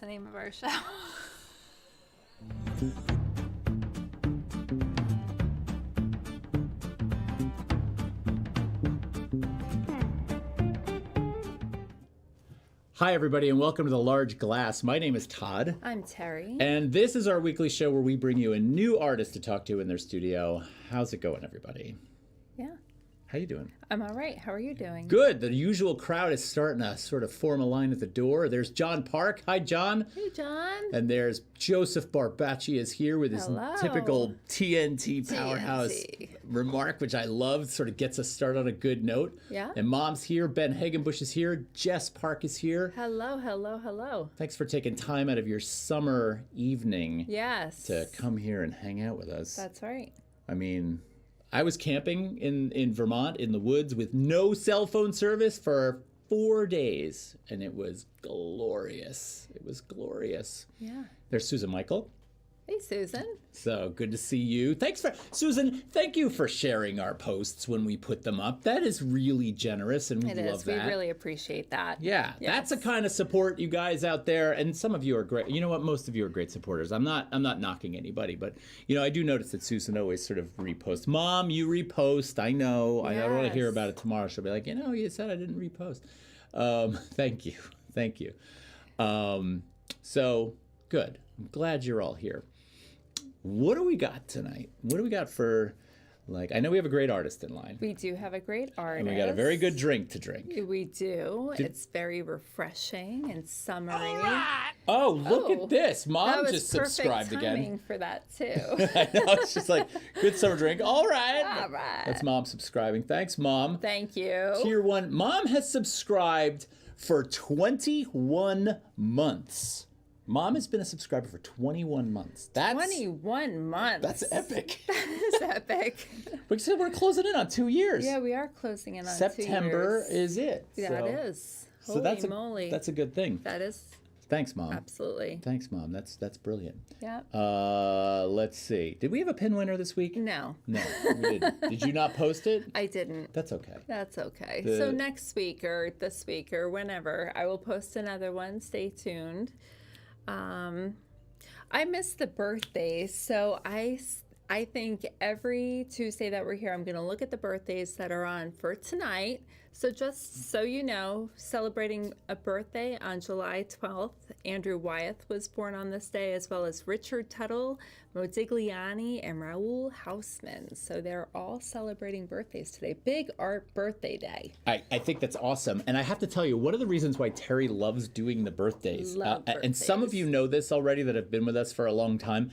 the name of our show. Hi, everybody, and welcome to The Large Glass. My name is Todd. I'm Terri. And this is our weekly show where we bring you a new artist to talk to in their studio. How's it going, everybody? Yeah. How you doing? I'm all right. How are you doing? Good. The usual crowd is starting to sort of form a line at the door. There's John Park. Hi, John. Hey, John. And there's Joseph Barbacci is here with his Hello. typical TNT powerhouse remark, which I love. Sort of gets us started on a good note. Yeah. And Mom's here. Ben Hagenbush is here. Jess Park is here. Hello, hello, hello. Thanks for taking time out of your summer evening Yes. to come here and hang out with us. That's right. I mean, I was camping in Vermont in the woods with no cell phone service for 4 days, and it was glorious. It was glorious. Yeah. There's Susan Michael. Hey, Susan. So good to see you. Susan, thank you for sharing our posts when we put them up. That is really generous, and we love that. We really appreciate that. Yeah, Yes. That's the kind of support you guys out there, and some of you are great. You know what? Most of you are great supporters. I'm not knocking anybody, but I do notice that Susan always sort of reposts. Mom, you repost. I know. Yes. I don't want to hear about it tomorrow. She'll be like, you said I didn't repost. Thank you. So good. I'm glad you're all here. What do we got tonight? What do we got for, I know we have a great artist in line. We do have a great artist. And we got a very good drink to drink. We do. It's very refreshing and summery. Oh, look at this. Mom just That was subscribed perfect timing for that, too. I know. It's just like, good summer drink. All right. All right. That's Mom subscribing. Thanks, Mom. Thank you. Tier 1. Mom has subscribed for 21 months. Mom has been a subscriber for 21 months. 21 months. That's epic. That is epic. We're closing in on 2 years. Yeah, we are closing in on September 2 years. is it. Yeah, it is. So Holy moly. That's a good thing. That is. Thanks, Mom. Absolutely. Thanks, Mom. That's brilliant. Yeah. Let's see. Did we have a pin winner this week? No. No, we didn't. Did you not post it? I didn't. That's okay. That's okay. So next week or this week or whenever, I will post another one. Stay tuned. I miss the birthdays, so I think every Tuesday that we're here, I'm going to look at the birthdays that are on for tonight. So just so you know, celebrating a birthday on July 12th, Andrew Wyeth was born on this day, as well as Richard Tuttle, Modigliani, and Raoul Hausman. So they're all celebrating birthdays today. Big art birthday day. I think that's awesome. And I have to tell you, one of the reasons why Terri loves doing the birthdays, and some of you know this already that have been with us for a long time,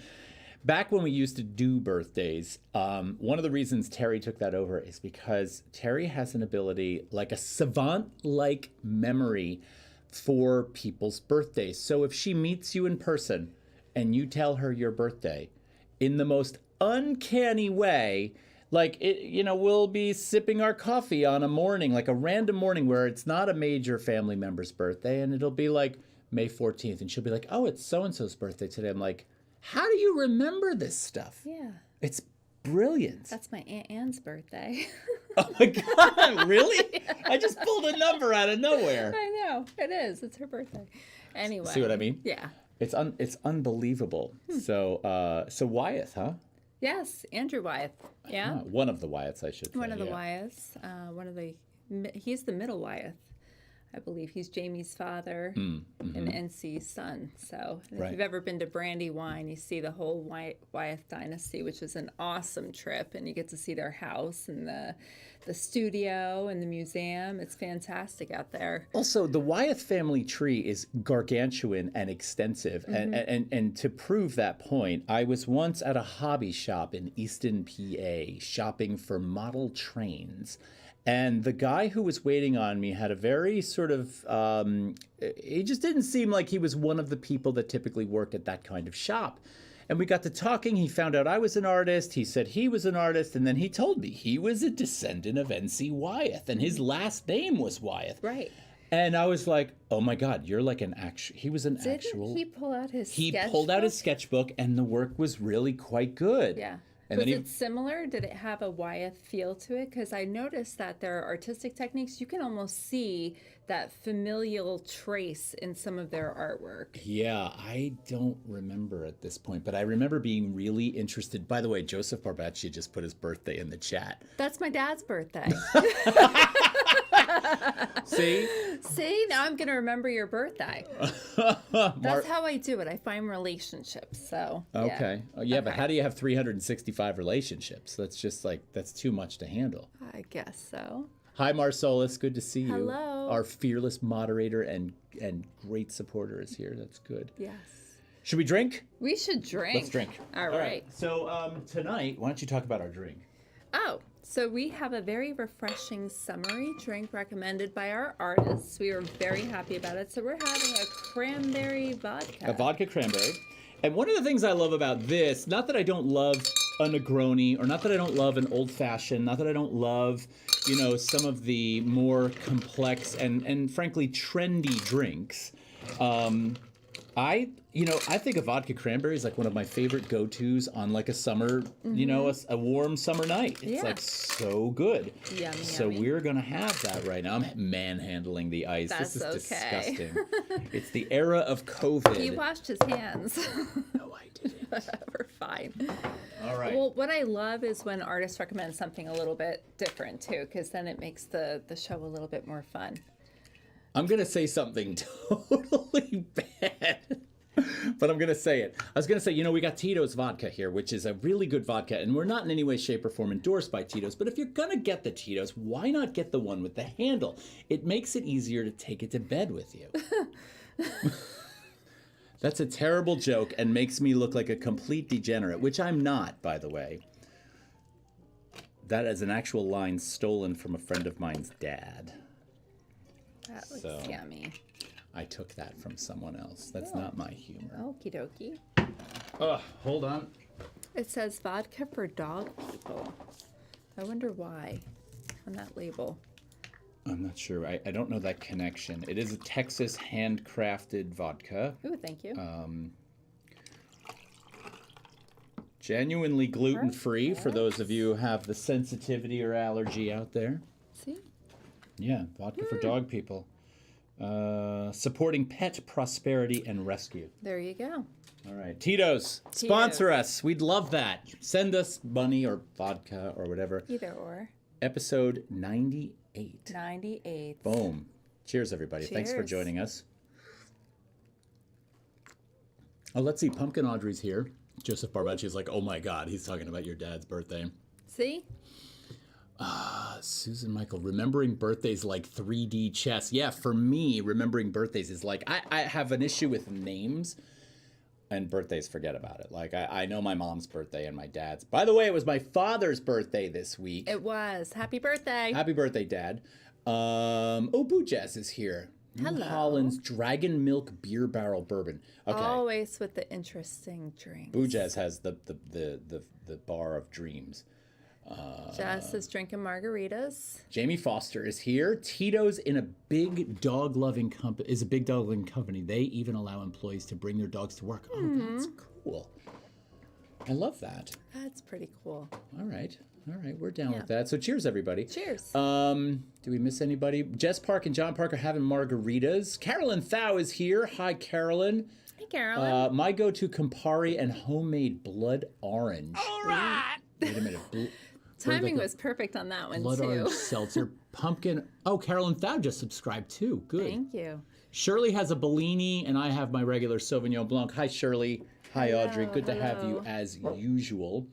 back when we used to do birthdays, one of the reasons Terri took that over is because Terri has an ability, like a savant-like memory for people's birthdays. So if she meets you in person and you tell her your birthday, in the most uncanny way, we'll be sipping our coffee on a morning, like a random morning where it's not a major family member's birthday, and it'll be like May 14th, and she'll be like, oh, it's so-and-so's birthday today. I'm like, how do you remember this stuff? Yeah. It's brilliant. That's my Aunt Anne's birthday. Oh my God, really? Yeah. I just pulled a number out of nowhere. I know. It is. It's her birthday. Anyway. See what I mean? Yeah. It's unbelievable. So Wyeth, huh? Yes, Andrew Wyeth. Yeah. One of the Wyeths, I should say. One of the Wyeths. He's the middle Wyeth. I believe he's Jamie's father and NC's son. So if you've ever been to Brandywine, you see the whole Wyeth dynasty, which is an awesome trip. And you get to see their house and the studio and the museum. It's fantastic out there. Also, the Wyeth family tree is gargantuan and extensive. Mm-hmm. And to prove that point, I was once at a hobby shop in Easton, PA, shopping for model trains. And the guy who was waiting on me had a very sort of, he just didn't seem like he was one of the people that typically work at that kind of shop. And we got to talking. He found out I was an artist. He said he was an artist. And then he told me he was a descendant of N.C. Wyeth. And his last name was Wyeth. Right. And I was like, oh my God, you're like an actual, he was an actual. Didn't he pull out his sketchbook? He pulled out his sketchbook and the work was really quite good. Yeah. And Was then it similar? Did it have a Wyeth feel to it? Because I noticed that there are artistic techniques. You can almost see that familial trace in some of their artwork. Yeah, I don't remember at this point, but I remember being really interested. By the way, Joseph Barbacci just put his birthday in the chat. That's my dad's birthday. See? See, now I'm going to remember your birthday. That's how I do it. I find relationships. So okay. Yeah, but how do you have 365 relationships? That's just like, that's too much to handle. I guess so. Hi, Marsolis. Good to see you. Hello. Our fearless moderator and great supporter is here. That's good. Yes. Should we drink? We should drink. Let's drink. All right. So tonight, why don't you talk about our drink? Oh, so we have a very refreshing summery drink recommended by our artists. We are very happy about it. So we're having a cranberry vodka. A vodka cranberry. And one of the things I love about this, not that I don't love a Negroni, or not that I don't love an old fashioned, not that I don't love, some of the more complex and frankly trendy drinks. I think a vodka cranberry is like one of my favorite go-tos on like a summer, a warm summer night. It's like so good. Yummy, so yummy. we're gonna have that right now. I'm manhandling the ice. That's this is okay. disgusting. It's the era of COVID. He washed his hands. No, I didn't. We're fine. All right. Well, what I love is when artists recommend something a little bit different too, because then it makes the show a little bit more fun. I'm going to say something totally bad, but I'm going to say it. I was going to say, we got Tito's vodka here, which is a really good vodka, and we're not in any way, shape, or form endorsed by Tito's, but if you're going to get the Tito's, why not get the one with the handle? It makes it easier to take it to bed with you. That's a terrible joke and makes me look like a complete degenerate, which I'm not, by the way. That is an actual line stolen from a friend of mine's dad. That looks yummy. I took that from someone else. That's not my humor. Okie dokie. Hold on. It says vodka for dog people. I wonder why on that label. I'm not sure. I don't know that connection. It is a Texas handcrafted vodka. Ooh, thank you. Genuinely gluten-free for those of you who have the sensitivity or allergy out there. See? Yeah, vodka for dog people. Supporting pet prosperity and rescue. There you go. All right. Tito's, sponsor us. We'd love that. Send us money or vodka or whatever. Either or. Episode 98. 98. Boom. Cheers, everybody. Cheers. Thanks for joining us. Oh, let's see. Pumpkin Audrey's here. Joseph Barbacci is like, oh my God, he's talking about your dad's birthday. See? Susan Michael, remembering birthdays like 3D chess. Yeah, for me, remembering birthdays is like, I have an issue with names and birthdays, forget about it. Like, I know my mom's birthday and my dad's. By the way, it was my father's birthday this week. It was. Happy birthday. Happy birthday, Dad. Boo Jazz is here. New Hello. Holland's Dragon Milk Beer Barrel Bourbon. Okay. Always with the interesting drinks. Boo Jazz has the bar of dreams. Jess is drinking margaritas. Jamie Foster is here. Tito's in a big dog-loving company. Is a big dog-loving company. They even allow employees to bring their dogs to work. Oh, that's cool. I love that. That's pretty cool. All right, we're down with that. So cheers, everybody. Cheers. Do we miss anybody? Jess Park and John Park are having margaritas. Carolyn Thau is here. Hi, Carolyn. Hey, Carolyn. My go-to Campari and homemade blood orange. All right. Wait a minute. Timing was perfect on that one, blood too. orange seltzer, pumpkin. Oh, Carolyn Thau just subscribed, too. Good. Thank you. Shirley has a Bellini, and I have my regular Sauvignon Blanc. Hi, Shirley. Hi, Audrey. Good to have you, as usual.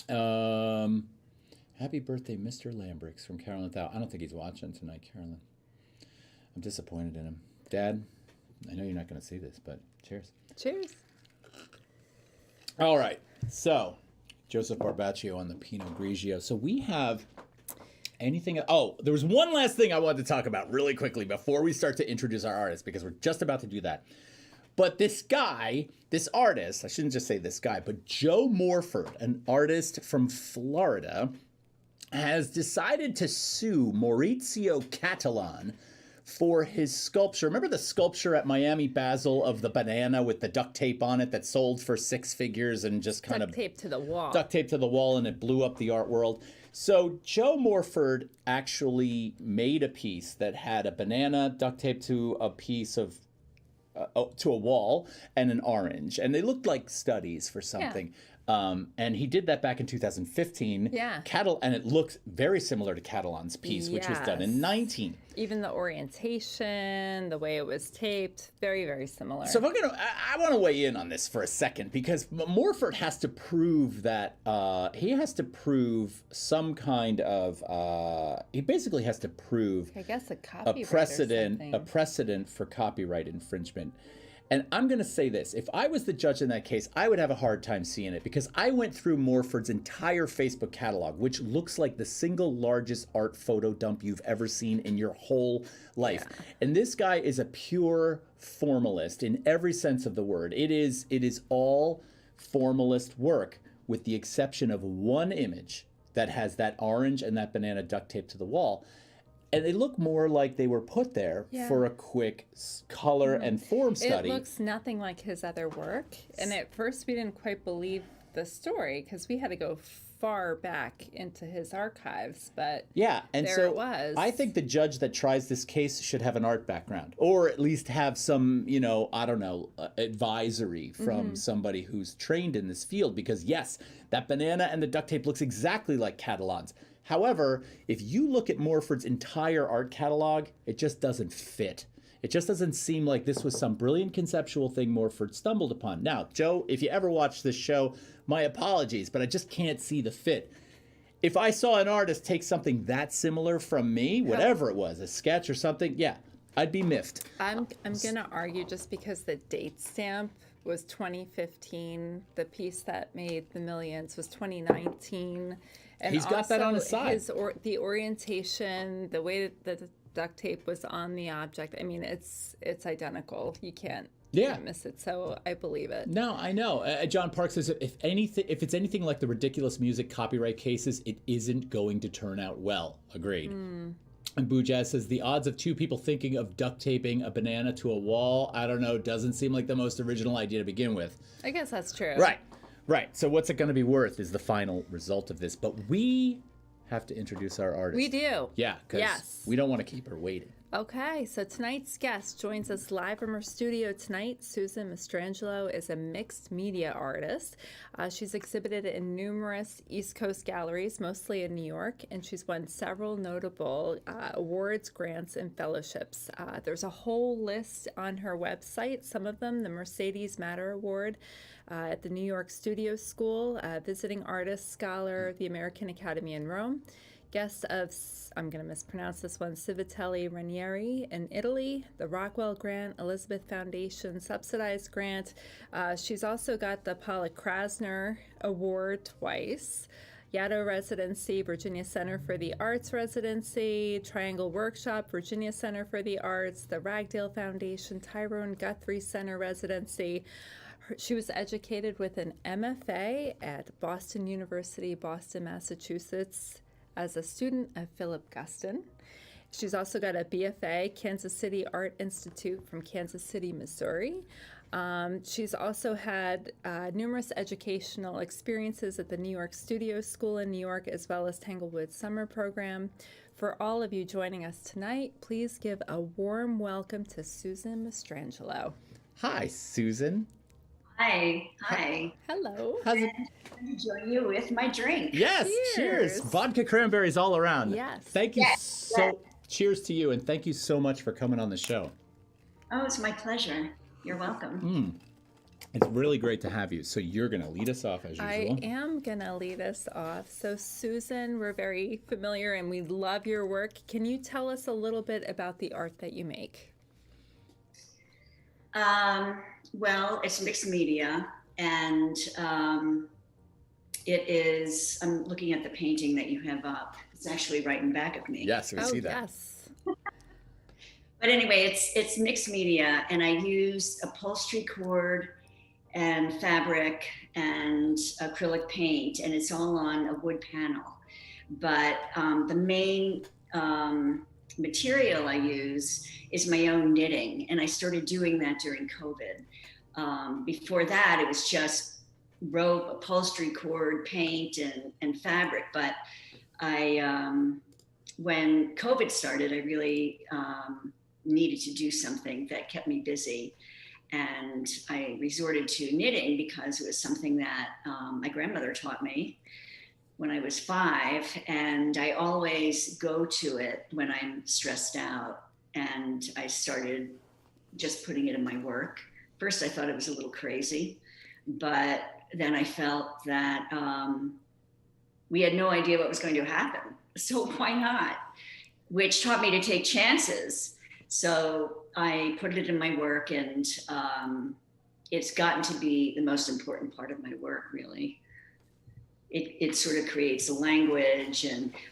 Happy birthday, Mr. Lambrix from Carolyn Thau. I don't think he's watching tonight, Carolyn. I'm disappointed in him. Dad, I know you're not going to see this, but cheers. Cheers. All right. So, Joseph Barbaccio on the Pinot Grigio. So we have anything... Oh, there was one last thing I wanted to talk about really quickly before we start to introduce our artists, because we're just about to do that. But this guy, this artist, I shouldn't just say this guy, but Joe Morford, an artist from Florida, has decided to sue Maurizio Catalan for his sculpture. Remember the sculpture at Miami Basel of the banana with the duct tape on it that sold for 6 figures and just kind of duct tape to the wall. Duct tape to the wall, and it blew up the art world. So Joe Morford actually made a piece that had a banana duct taped to a piece of to a wall and an orange, and they looked like studies for something. And he did that back in 2015. Yeah. And it looks very similar to Catalan's piece, which was done in 19. Even the orientation, the way it was taped, very, very similar. So I want to weigh in on this for a second, because Morford has to prove that he has to prove some kind of he basically has to prove, I guess, a copyright a precedent for copyright infringement. And I'm going to say this. If I was the judge in that case, I would have a hard time seeing it, because I went through Morford's entire Facebook catalog, which looks like the single largest art photo dump you've ever seen in your whole life. Yeah. And this guy is a pure formalist in every sense of the word. It is all formalist work, with the exception of one image that has that orange and that banana duct taped to the wall. And they look more like they were put there for a quick color and form study. It looks nothing like his other work. And at first we didn't quite believe the story, because we had to go far back into his archives. But and there so it was. I think the judge that tries this case should have an art background, or at least have some, advisory from somebody who's trained in this field. Because yes, that banana and the duct tape looks exactly like Catalan's. However, if you look at Morford's entire art catalog, it just doesn't fit. It just doesn't seem like this was some brilliant conceptual thing Morford stumbled upon. Now, Joe, if you ever watch this show, my apologies, but I just can't see the fit. If I saw an artist take something that similar from me, whatever it was, a sketch or something, I'd be miffed. I'm going to argue, just because the date stamp was 2015, the piece that made the millions was 2019. And he's got that on his side. The orientation, the way that the duct tape was on the object, I mean, it's identical. You can't miss it. So I believe it. No, I know. John Park says if it's anything like the ridiculous music copyright cases, it isn't going to turn out well. Agreed. And Boojaz says the odds of 2 people thinking of duct taping a banana to a wall, I don't know, doesn't seem like the most original idea to begin with. I guess that's true. Right. So what's it going to be worth is the final result of this. But we have to introduce our artist. We do. Yeah, because we don't want to keep her waiting. Okay, so tonight's guest joins us live from her studio tonight. Susan Mastrangelo is a mixed media artist. She's exhibited in numerous East Coast galleries, mostly in New York, and she's won several notable awards, grants, and fellowships. There's a whole list on her website, some of them: the Mercedes Matter Award at the New York Studio School, Visiting Artist Scholar, the American Academy in Rome, guest of, I'm going to mispronounce this one, Civitelli Ranieri in Italy, the Rockwell Grant, Elizabeth Foundation subsidized grant. She's also got the Paula Krasner Award twice, Yaddo Residency, Virginia Center for the Arts Residency, Triangle Workshop, Virginia Center for the Arts, the Ragdale Foundation, Tyrone Guthrie Center Residency. She was educated with an MFA at Boston University, Boston, Massachusetts, as a student of Philip Guston. She's also got a BFA, Kansas City Art Institute from Kansas City, Missouri. She's also had numerous educational experiences at the New York Studio School in New York, as well as Tanglewood Summer Program. For all of you joining us tonight, please give a warm welcome to Susan Mastrangelo. Hi, Susan. Hi. Hello. How's it? I'm going to join you with my drink. Yes, cheers. Vodka cranberries all around. Yes. Thank you cheers to you, and thank you so much for coming on the show. Oh, it's my pleasure. You're welcome. It's really great to have you. So you're going to lead us off as usual. I am going to lead us off. So Susan, we're very familiar and we love your work. Can you tell us a little bit about the art that you make? Well, it's mixed media, and it is, I'm looking at the painting that you have up. It's actually right in back of me. Yes, we see that. Yes. But anyway, it's mixed media, and I use upholstery cord and fabric and acrylic paint, and it's all on a wood panel. But the main material I use is my own knitting. And I started doing that during COVID. Before that, it was just rope, upholstery cord, paint, and fabric. But when COVID started, I really needed to do something that kept me busy. And I resorted to knitting because it was something that my grandmother taught me when I was 5. And I always go to it when I'm stressed out. And I started just putting it in my work. First, I thought it was a little crazy, but then I felt that we had no idea what was going to happen. So why not? Which taught me to take chances. So I put it in my work, and it's gotten to be the most important part of my work, really. It sort of creates a language,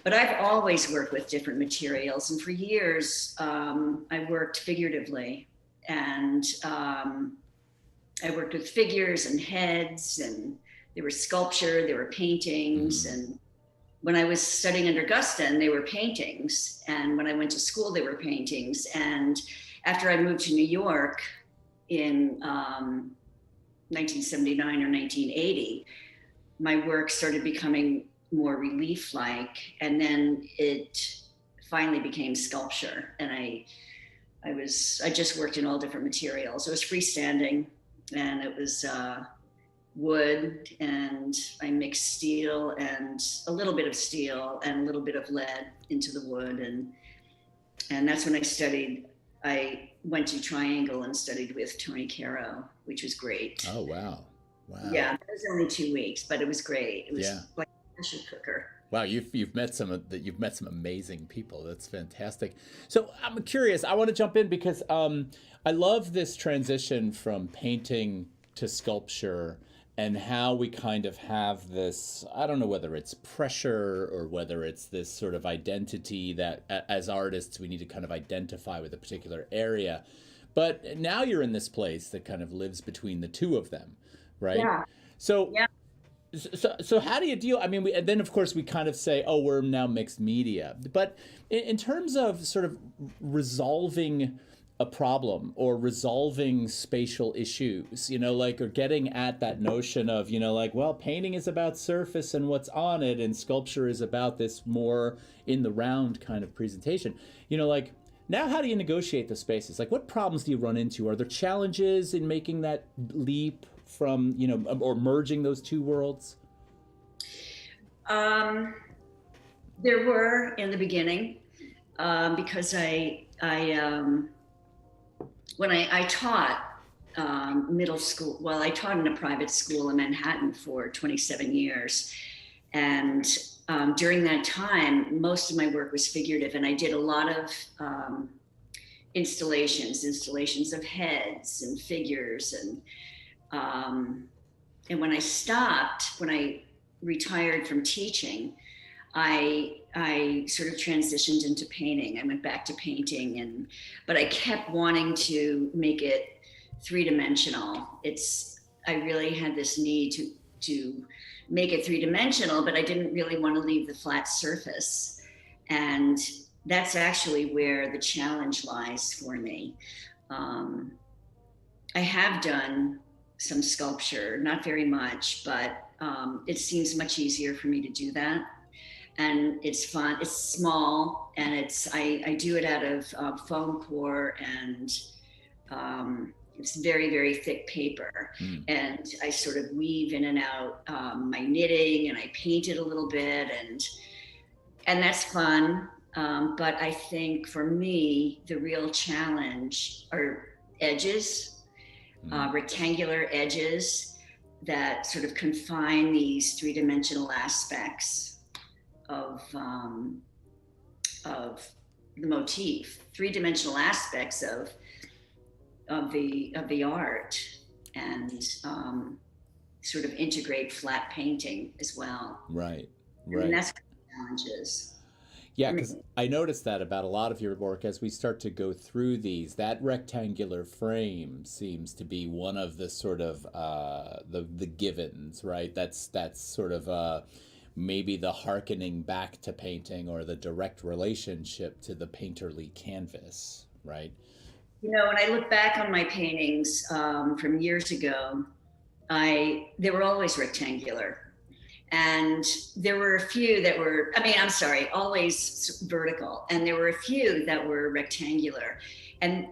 but I've always worked with different materials, and for years I worked figuratively, and I worked with figures and heads, and there was sculpture, there were paintings, and when I was studying under Guston, they were paintings, and when I went to school, they were paintings. And after I moved to New York in 1979 or 1980, my work started becoming more relief-like, and then it finally became sculpture. And I just worked in all different materials. It was freestanding, and it was wood, and I mixed steel and a little bit of steel and a little bit of lead into the wood, and that's when I went to Triangle and studied with Tony Caro, which was great. Oh wow. Yeah, it was only 2 weeks, but it was great. It was like a pressure cooker. Wow, you've met some amazing people. That's fantastic. So I'm curious. I want to jump in because I love this transition from painting to sculpture, and how we kind of have this, I don't know whether it's pressure or whether it's this sort of identity that as artists we need to kind of identify with a particular area. But now you're in this place that kind of lives between the two of them, right? Yeah. So how do you deal? I mean, and then of course we kind of say, oh, we're now mixed media. But in terms of sort of resolving a problem or resolving spatial issues, or getting at that notion of, well, painting is about surface and what's on it, and sculpture is about this more in the round kind of presentation. Now how do you negotiate the spaces? Like, what problems do you run into? Are there challenges in making that leap from, or merging those two worlds? There were in the beginning, because when I taught middle school, I taught in a private school in Manhattan for 27 years. And during that time, most of my work was figurative, and I did a lot of installations of heads and figures. And when I retired from teaching, I sort of transitioned into painting. I went back to painting, but I kept wanting to make it three-dimensional. I really had this need to make it three-dimensional, but I didn't really want to leave the flat surface. And that's actually where the challenge lies for me. I have done some sculpture, not very much, but it seems much easier for me to do that. And it's fun, it's small, and I do it out of foam core, and it's very, very thick paper. And I sort of weave in and out my knitting, and I paint it a little bit, and that's fun. But I think for me, the real challenge are edges, rectangular edges that sort of confine these three-dimensional aspects of the motif, three-dimensional aspects of the art, and sort of integrate flat painting as well. Right. And that's what the challenge is. Yeah, because I noticed that about a lot of your work as we start to go through these. That rectangular frame seems to be one of the sort of the givens, right? That's sort of maybe the hearkening back to painting or the direct relationship to the painterly canvas, right? You know, when I look back on my paintings from years ago, they were always rectangular. And there were a few that were, always vertical. And there were a few that were rectangular. And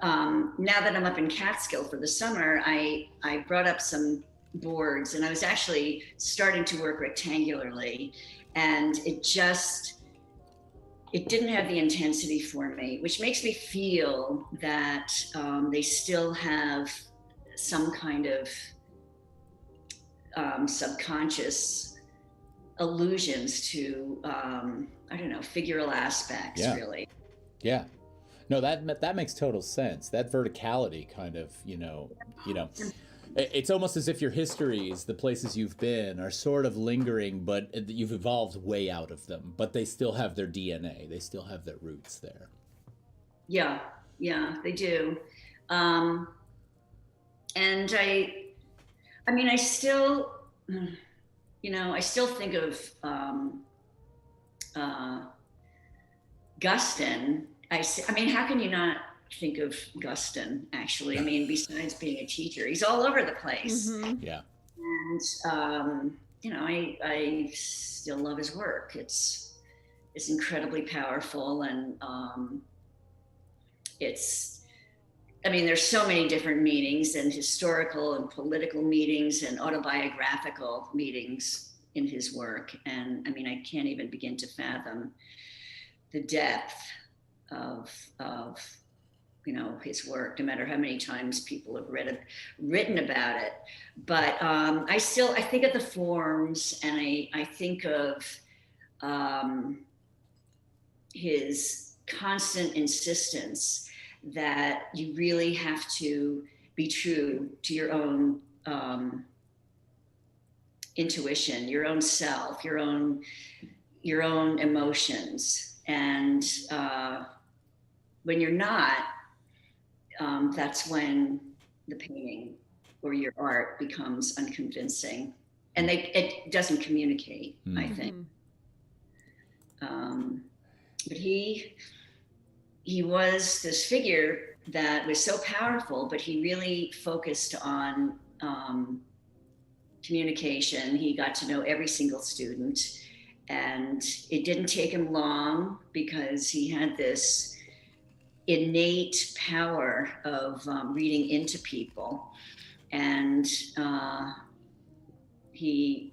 now that I'm up in Catskill for the summer, I brought up some boards, and I was actually starting to work rectangularly. And it didn't have the intensity for me, which makes me feel that they still have some kind of subconscious allusions to figural aspects. Yeah. Really. Yeah. No, that makes total sense. That verticality kind of, it's almost as if your histories, the places you've been, are sort of lingering, but you've evolved way out of them, but they still have their DNA. They still have their roots there. Yeah, they do. And I still, I still think of Guston. How can you not think of Guston, actually? Besides being a teacher, he's all over the place. Mm-hmm. Yeah. And, I still love his work. It's incredibly powerful. And there's so many different meanings, and historical and political meanings and autobiographical meanings in his work. And I can't even begin to fathom the depth of his work, no matter how many times people have written about it. But I think of the forms, and I think of his constant insistence that you really have to be true to your own intuition, your own self, your own emotions. And when you're not, that's when the painting or your art becomes unconvincing, and it doesn't communicate. Mm-hmm. I think. But he was this figure that was so powerful, but he really focused on communication. He got to know every single student, and it didn't take him long because he had this innate power of reading into people. And he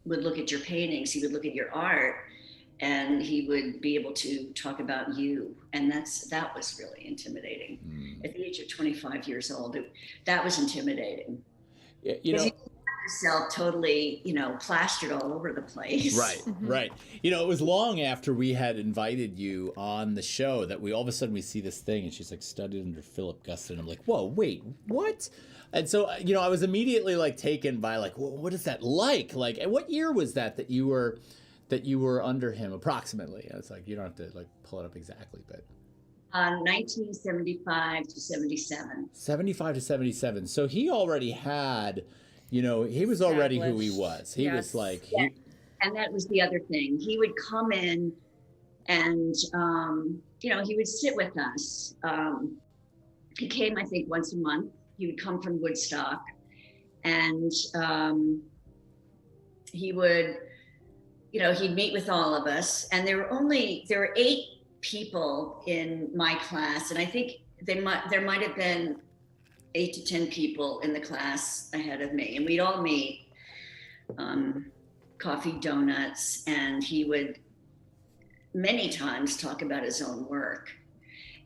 would look at your paintings, he would look at your art, and he would be able to talk about you. And that was really intimidating. At the age of 25 years old, that was intimidating. You had yourself totally, plastered all over the place. Right, right. It was long after we had invited you on the show that all of a sudden we see this thing, and she's like, studied under Philip Guston. I'm like, whoa, wait, what? And so, I was immediately like taken by like, well, what is that like? Like, and what year was that you were under him approximately? I was like, you don't have to like pull it up exactly, but 1975 to 77. 75 to 77. So he already had, he was already who he was. He was like, and that was the other thing. He would come in and, he would sit with us. He came, I think, once a month. He would come from Woodstock, and he would, he'd meet with all of us. And there were 8 people in my class, and I think there might have been 8 to 10 people in the class ahead of me, and we'd all meet, coffee, donuts, and he would many times talk about his own work.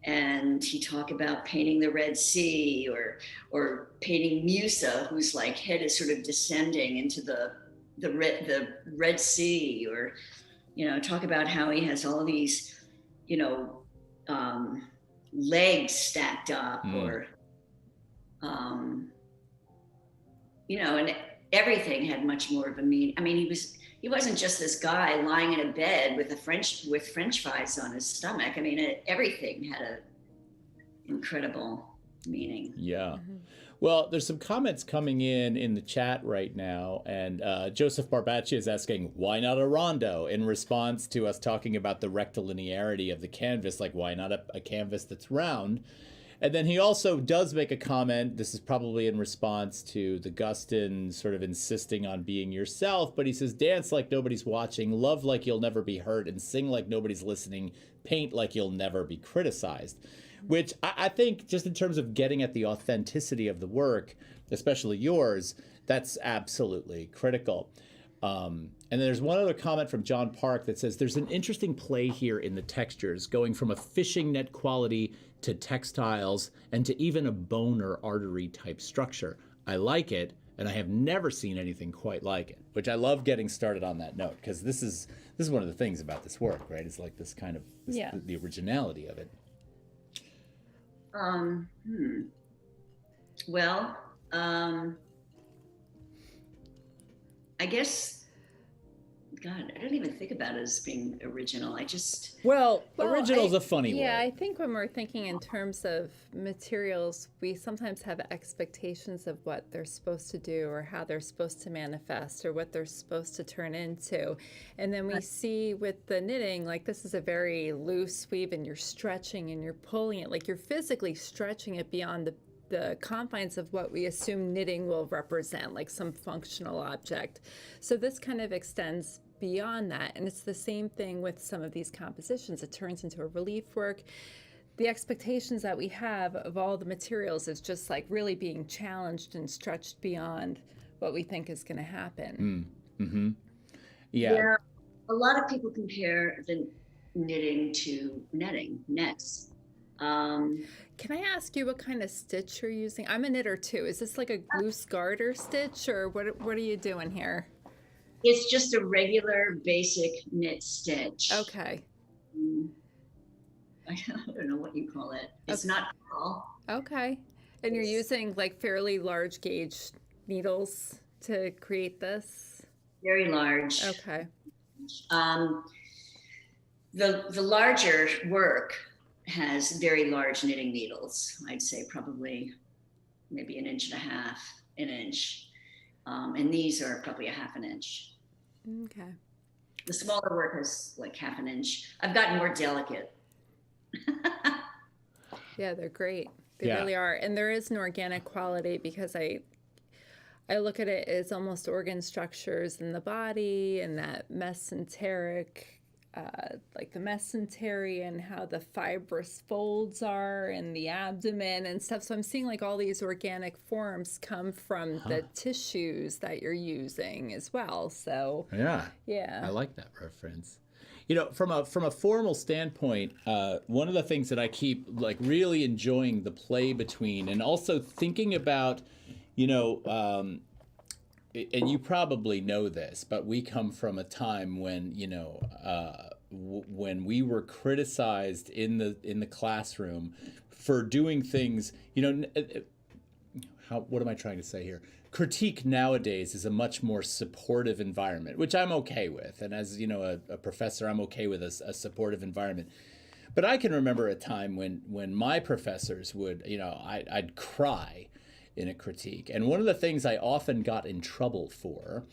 And he'd talk about painting the Red Sea, or painting Musa, whose like head is sort of descending into the Red Sea, or talk about how he has all these legs stacked up, or and everything had much more of a meaning. He wasn't just this guy lying in a bed with French fries on his stomach. Everything had an incredible meaning. Yeah. Well, there's some comments coming in the chat right now, and Joseph Barbacci is asking, why not a rondo? In response to us talking about the rectilinearity of the canvas, like why not a canvas that's round? And then he also does make a comment, this is probably in response to the Gustin sort of insisting on being yourself, but he says, dance like nobody's watching, love like you'll never be hurt, and sing like nobody's listening, paint like you'll never be criticized. Which I think, just in terms of getting at the authenticity of the work, especially yours, that's absolutely critical. And there's one other comment from John Park that says, there's an interesting play here in the textures, going from a fishing net quality to textiles and to even a bone or artery type structure. I like it, and I have never seen anything quite like it, which I love getting started on that note, because this is one of the things about this work, right? It's like this kind of, the originality of it. Well, I guess, God, I don't even think about it as being original. Well, original's a funny word. Yeah, I think when we're thinking in terms of materials, we sometimes have expectations of what they're supposed to do or how they're supposed to manifest or what they're supposed to turn into. And then we see with the knitting, like this is a very loose weave and you're stretching and you're pulling it, like you're physically stretching it beyond the confines of what we assume knitting will represent, like some functional object. So this kind of extends beyond that. And it's the same thing with some of these compositions. It turns into a relief work. The expectations that we have of all the materials is just like really being challenged and stretched beyond what we think is going to happen. Mm-hmm. Yeah. A lot of people compare the knitting to nets. Can I ask you what kind of stitch you're using? I'm a knitter too. Is this like a loose garter stitch, or what are you doing here? It's just a regular basic knit stitch. Okay. I don't know what you call it. It's not tall. Okay. And you're using like fairly large gauge needles to create this? Very large. Okay. The larger work has very large knitting needles. I'd say probably maybe 1.5 inches, an inch. And these are probably 1/2 inch. Okay. The smaller work is like 1/2 inch. I've gotten more delicate. Yeah, they're great. They really are. And there is an organic quality because I look at it as almost organ structures in the body and that mesenteric, like the mesentery and how the fibrous folds are in the abdomen and stuff. So I'm seeing like all these organic forms come from the tissues that you're using as well. So yeah, I like that reference. You know, from a formal standpoint, one of the things that I keep like really enjoying the play between, and also thinking about, you know, and you probably know this, but we come from a time when, you know, when we were criticized in the classroom for doing things, you know, what am I trying to say here? Critique nowadays is a much more supportive environment, which I'm okay with. And as, you know, a professor, I'm okay with a supportive environment. But I can remember a time when my professors would, you know, I'd cry in a critique. And one of the things I often got in trouble for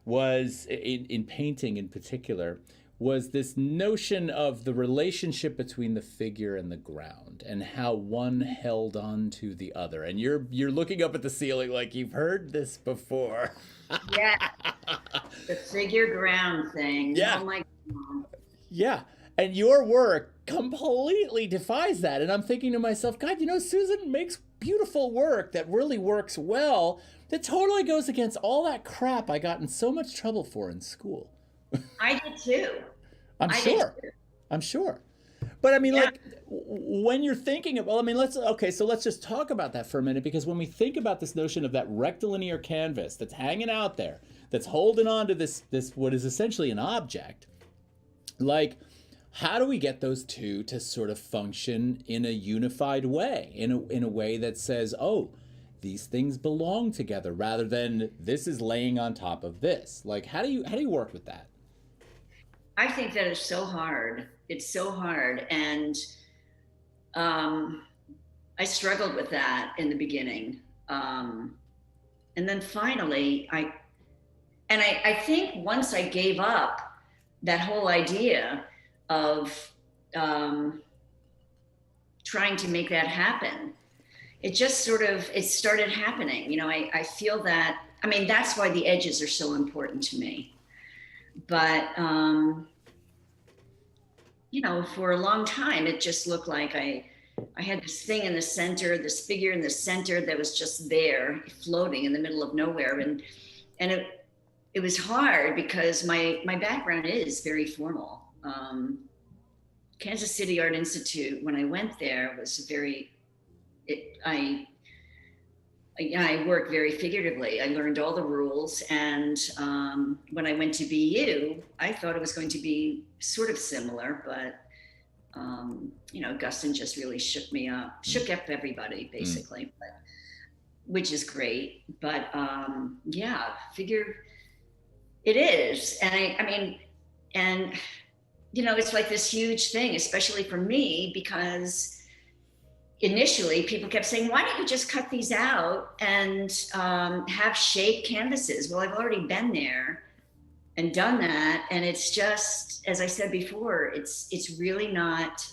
was, in painting in particular, was this notion of the relationship between the figure and the ground and how one held on to the other. And you're looking up at the ceiling like you've heard this before. Yeah. The figure ground thing. Yeah. Oh my God. Yeah. And your work completely defies that. And I'm thinking to myself, God, you know, Susan makes beautiful work that really works well, that totally goes against all that crap I got in so much trouble for in school. I did too. I'm sure. But I mean, like, when you're thinking of, well, I mean, let's just talk about that for a minute, because when we think about this notion of that rectilinear canvas that's hanging out there, that's holding on to this what is essentially an object, like, how do we get those two to sort of function in a unified way, in a way that says, oh, these things belong together, rather than this is laying on top of this? Like, how do you work with that? I think that is so hard. It's so hard. And I struggled with that in the beginning. And then finally, I think once I gave up that whole idea of trying to make that happen, it just sort of, it started happening. You know, I feel that, I mean, that's why the edges are so important to me. But, you know, for a long time, it just looked like I had this thing in the center, this figure in the center that was just there, floating in the middle of nowhere. And it was hard because my background is very formal. Kansas City Art Institute, when I went there, was very, I work very figuratively. I learned all the rules. And when I went to BU, I thought it was going to be sort of similar, but you know, Gustin just really shook up everybody basically, but, which is great. But yeah, figure it is. And I mean, and you know, it's like this huge thing, especially for me, because initially people kept saying, why don't you just cut these out and have shaped canvases? Well, I've already been there and done that. And it's just, as I said before, it's really not,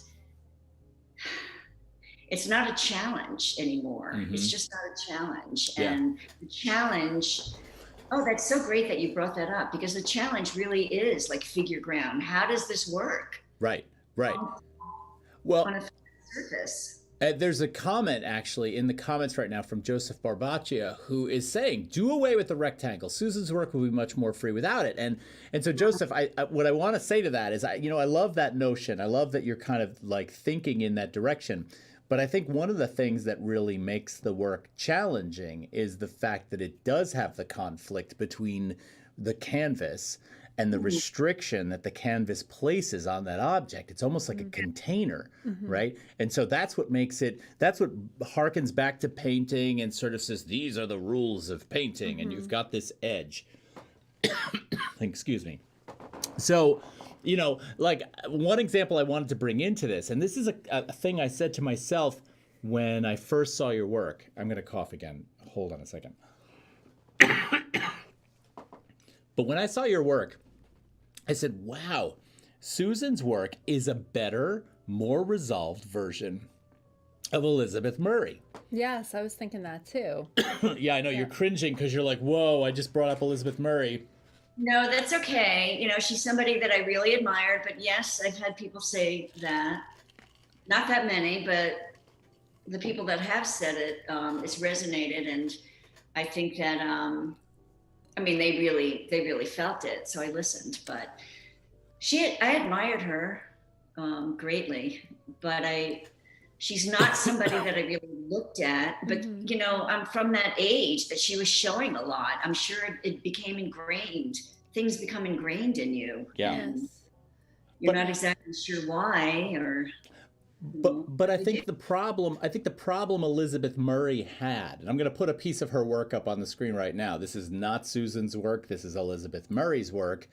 it's not a challenge anymore. Mm-hmm. It's just not a challenge. Yeah. And the challenge, oh, that's so great that you brought that up, because the challenge really is like figure ground. How does this work? Right. Well, on a surface. There's a comment actually in the comments right now from Joseph Barbaccia, who is saying, do away with the rectangle. Susan's work will be much more free without it. And so Joseph, what I want to say to that is, I love that notion. I love that you're kind of like thinking in that direction. But I think one of the things that really makes the work challenging is the fact that it does have the conflict between the canvas and the restriction that the canvas places on that object. It's almost like a container, right? And so that's what makes it, that's what harkens back to painting and sort of says, these are the rules of painting, and you've got this edge. Excuse me. So, you know, like one example I wanted to bring into this, and this is a thing I said to myself when I first saw your work. I'm going to cough again. Hold on a second. But when I saw your work, I said, wow, Susan's work is a better, more resolved version of Elizabeth Murray. Yes, I was thinking that too. Yeah, I know. Yeah. You're cringing because you're like, whoa, I just brought up Elizabeth Murray. No, that's okay. You know, she's somebody that I really admired, but yes, I've had people say that. Not that many, but the people that have said it, it's resonated. And I think that, I mean, they really felt it. So I listened, but I admired her greatly, but she's not somebody that I really looked at, but you know, I'm from that age that she was showing a lot. I'm sure it became ingrained. Things become ingrained in you. Yeah. And you're not exactly sure why, or. But I think the problem Elizabeth Murray had, and I'm going to put a piece of her work up on the screen right now. This is not Susan's work. This is Elizabeth Murray's work.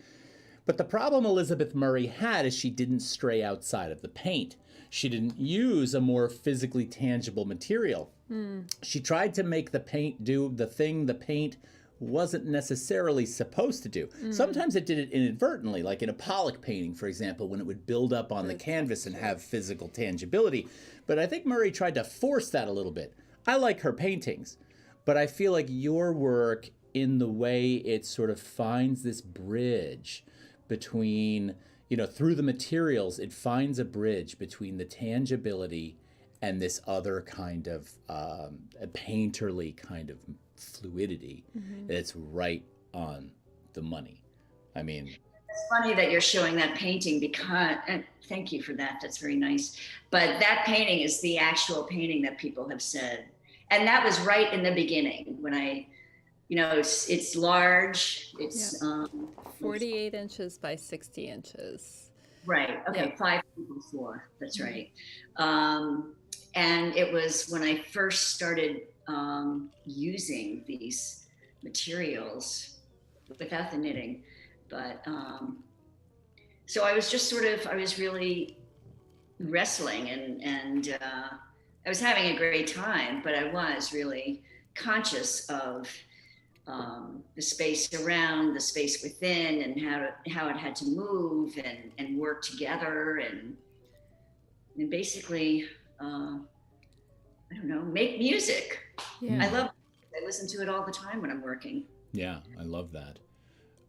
But the problem Elizabeth Murray had is she didn't stray outside of the paint. She didn't use a more physically tangible material. She tried to make the paint do the thing the paint wasn't necessarily supposed to do. Sometimes it did it inadvertently, like in a Pollock painting, for example, when it would build up on the canvas and have physical tangibility. But I think Murray tried to force that a little bit. I like her paintings, but I feel like your work, in the way it sort of finds this bridge between, you know, through the materials, it finds a bridge between the tangibility and this other kind of a painterly kind of fluidity. It's right on the money. I mean, it's funny that you're showing that painting, because, and thank you for that. That's very nice. But that painting is the actual painting that people have said, and that was right in the beginning when I, you know, it's large. It's 48 inches by 60 inches. Right. Okay. Yeah. 5.4. That's right. And it was when I first started using these materials without the knitting, but so I was just I was really wrestling, and I was having a great time, but I was really conscious of the space around, the space within, and how it had to move and work together, and basically, I don't know, make music. Yeah. I listen to it all the time when I'm working. Yeah, I love that.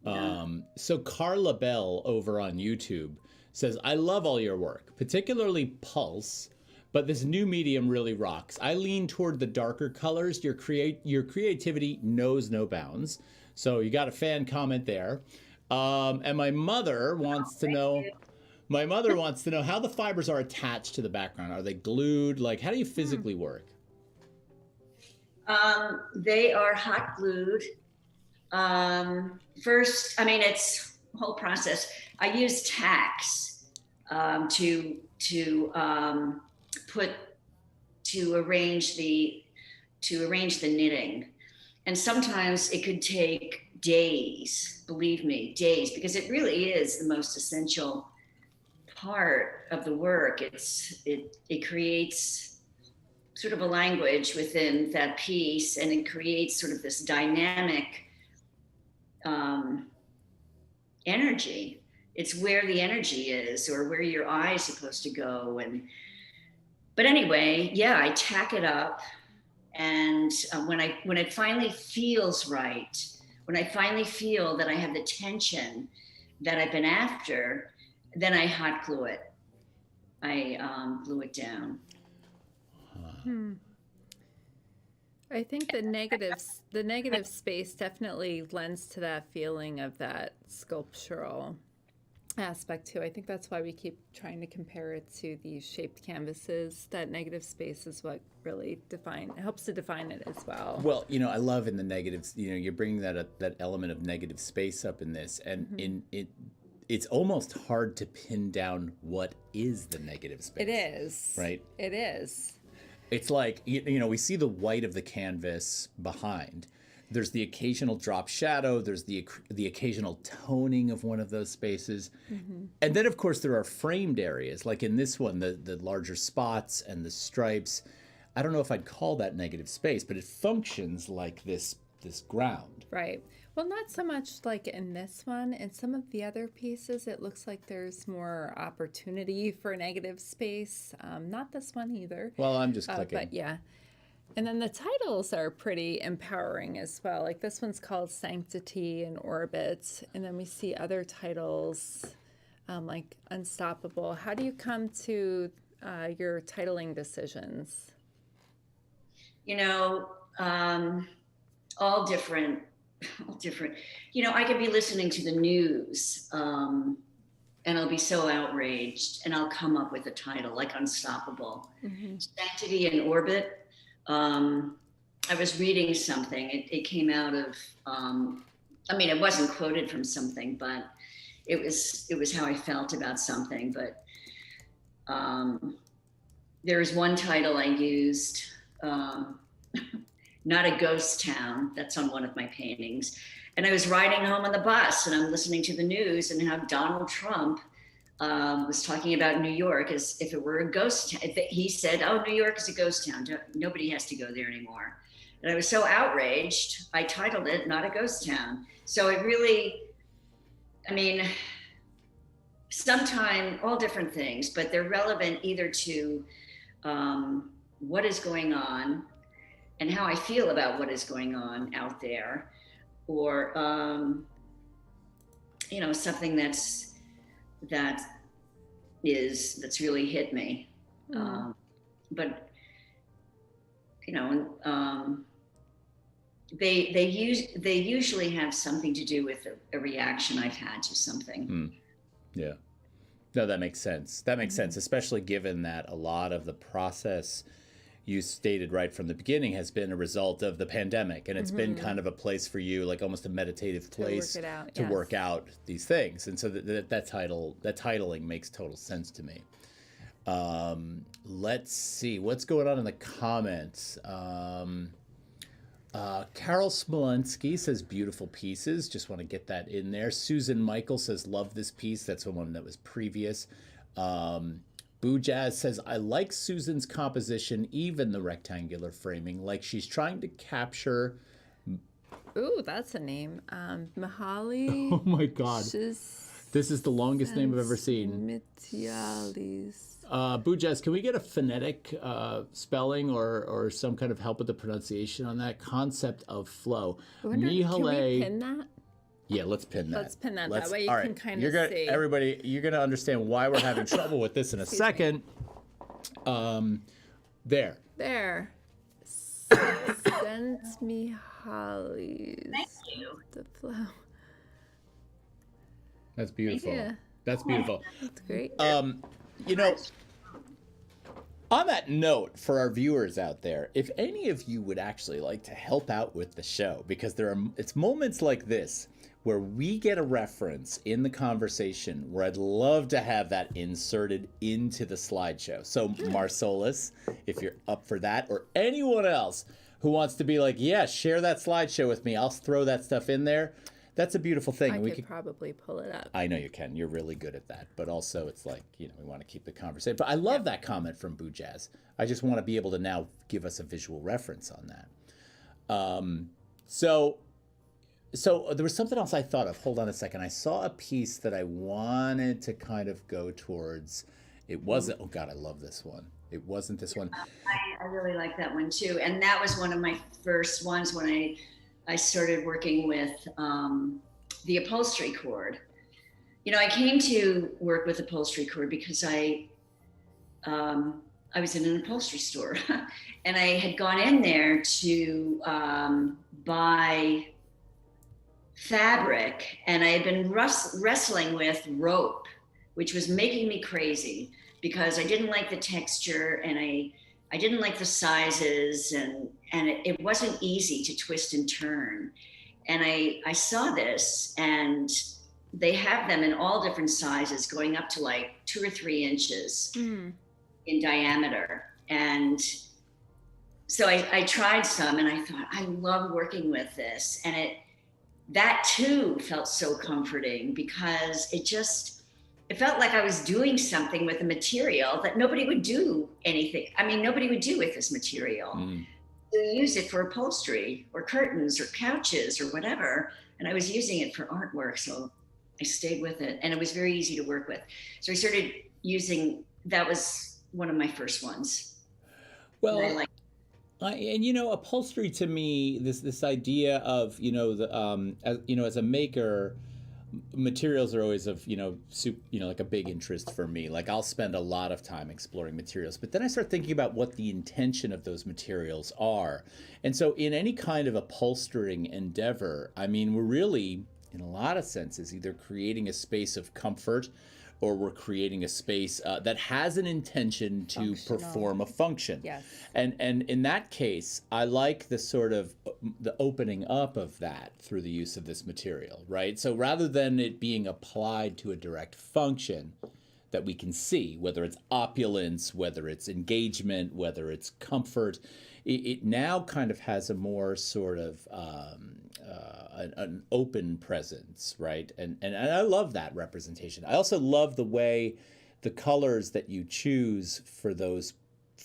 Yeah. So Carla Bell over on YouTube says, I love all your work, particularly Pulse, but this new medium really rocks. I lean toward the darker colors. Your creativity knows no bounds. So you got a fan comment there. And my mother wants to know how the fibers are attached to the background. Are they glued? Like, how do you physically work? They are hot glued. First, I mean, it's a whole process. I use tacks to arrange the knitting, and sometimes it could take days. Believe me, days, because it really is the most essential part of the work. It creates sort of a language within that piece, and it creates sort of this dynamic energy. It's where the energy is, or where your eye is supposed to go. But anyway, yeah, I tack it up, and when it finally feels right, when I finally feel that I have the tension that I've been after, then I hot glue it. I glue it down. I think the negative space definitely lends to that feeling of that sculptural aspect too. I think that's why we keep trying to compare it to these shaped canvases. That negative space is what really helps to define it as well. Well, I love in the negatives, you're bringing that element of negative space up in this, and it's almost hard to pin down what is the negative space. It is. Right? It is. It's like, we see the white of the canvas behind. There's the occasional drop shadow. There's the occasional toning of one of those spaces. Mm-hmm. And then, of course, there are framed areas. Like in this one, the larger spots and the stripes. I don't know if I'd call that negative space, but it functions like this ground. Right. Well, not so much like in this one. In some of the other pieces, it looks like there's more opportunity for negative space. Not this one either. Well, I'm just clicking. But yeah. And then the titles are pretty empowering as well. Like this one's called Sanctity and Orbit. And then we see other titles like Unstoppable. How do you come to your titling decisions? All different. I could be listening to the news and I'll be so outraged, and I'll come up with a title like Unstoppable. Mm-hmm. Sanctity and Orbit. I was reading something. It came out of, it wasn't quoted from something, but it was how I felt about something. But there was one title I used, Not a Ghost Town. That's on one of my paintings. And I was riding home on the bus, and I'm listening to the news and how Donald Trump was talking about New York as if it were a ghost town. He said, "Oh, New York is a ghost town. Nobody has to go there anymore." And I was so outraged, I titled it Not a Ghost Town. So it really, sometimes all different things, but they're relevant either to what is going on and how I feel about what is going on out there, or something that's really hit me. Mm. But they usually have something to do with a reaction I've had to something. Mm. Yeah. No, that makes sense. That makes sense, especially given that a lot of the process you stated right from the beginning has been a result of the pandemic, and it's been kind of a place for you, like almost a meditative place to work out these things. And so that titling makes total sense to me. Let's see what's going on in the comments. Carol Smolenski says beautiful pieces. Just want to get that in there. Susan Michael says love this piece. That's the one that was previous. Boo Jazz says, I like Susan's composition, even the rectangular framing, like she's trying to capture. Ooh, that's a name. Mahali. Oh my God. This is the longest name I've ever seen. Boo Jazz, can we get a phonetic spelling or some kind of help with the pronunciation on that concept of flow? Can we pin that? Yeah, let's pin that. Let's pin that. That way you can kind of see. Everybody, you're going to understand why we're having trouble with this in a second. There. There. Sent me Hollies. Thank you. The flow. That's beautiful. Yeah. That's beautiful. That's great. You know, on that note, for our viewers out there, if any of you would actually like to help out with the show, because it's moments like this where we get a reference in the conversation where I'd love to have that inserted into the slideshow. So Marsolis, if you're up for that, or anyone else who wants to be like, yeah, share that slideshow with me, I'll throw that stuff in there. That's a beautiful thing. I could probably pull it up. I know you can. You're really good at that. But also it's like, we want to keep the conversation. But I love that comment from Boo Jazz. I just want to be able to now give us a visual reference on that. So there was something else I thought of. Hold on a second. I saw a piece that I wanted to kind of go towards. It wasn't, oh God, I love this one. It wasn't this one. I really like that one too. And that was one of my first ones when I started working with the upholstery cord. I came to work with upholstery cord because I was in an upholstery store and I had gone in there to buy fabric, and I had been wrestling with rope, which was making me crazy because I didn't like the texture and I didn't like the sizes, and it wasn't easy to twist and turn. And I saw this, and they have them in all different sizes, going up to like 2 or 3 inches in diameter. And so I tried some, and I thought, I love working with this. And that too felt so comforting because it felt like I was doing something with a material that nobody would do anything. I mean, nobody would do with this material. So you use it for upholstery or curtains or couches or whatever. And I was using it for artwork. So I stayed with it, and it was very easy to work with. So I started using, that was one of my first ones. Well, upholstery to me, this idea of, as a maker, materials are always of, like a big interest for me. Like I'll spend a lot of time exploring materials, but then I start thinking about what the intention of those materials are. And so in any kind of upholstering endeavor, I mean, we're really, in a lot of senses, either creating a space of comfort or we're creating a space that has an intention to perform a function. Yes. And in that case, I like the sort of the opening up of that through the use of this material, right? So rather than it being applied to a direct function that we can see, whether it's opulence, whether it's engagement, whether it's comfort, it now kind of has a more sort of an open presence, right? And I love that representation. I also love the way the colors that you choose for those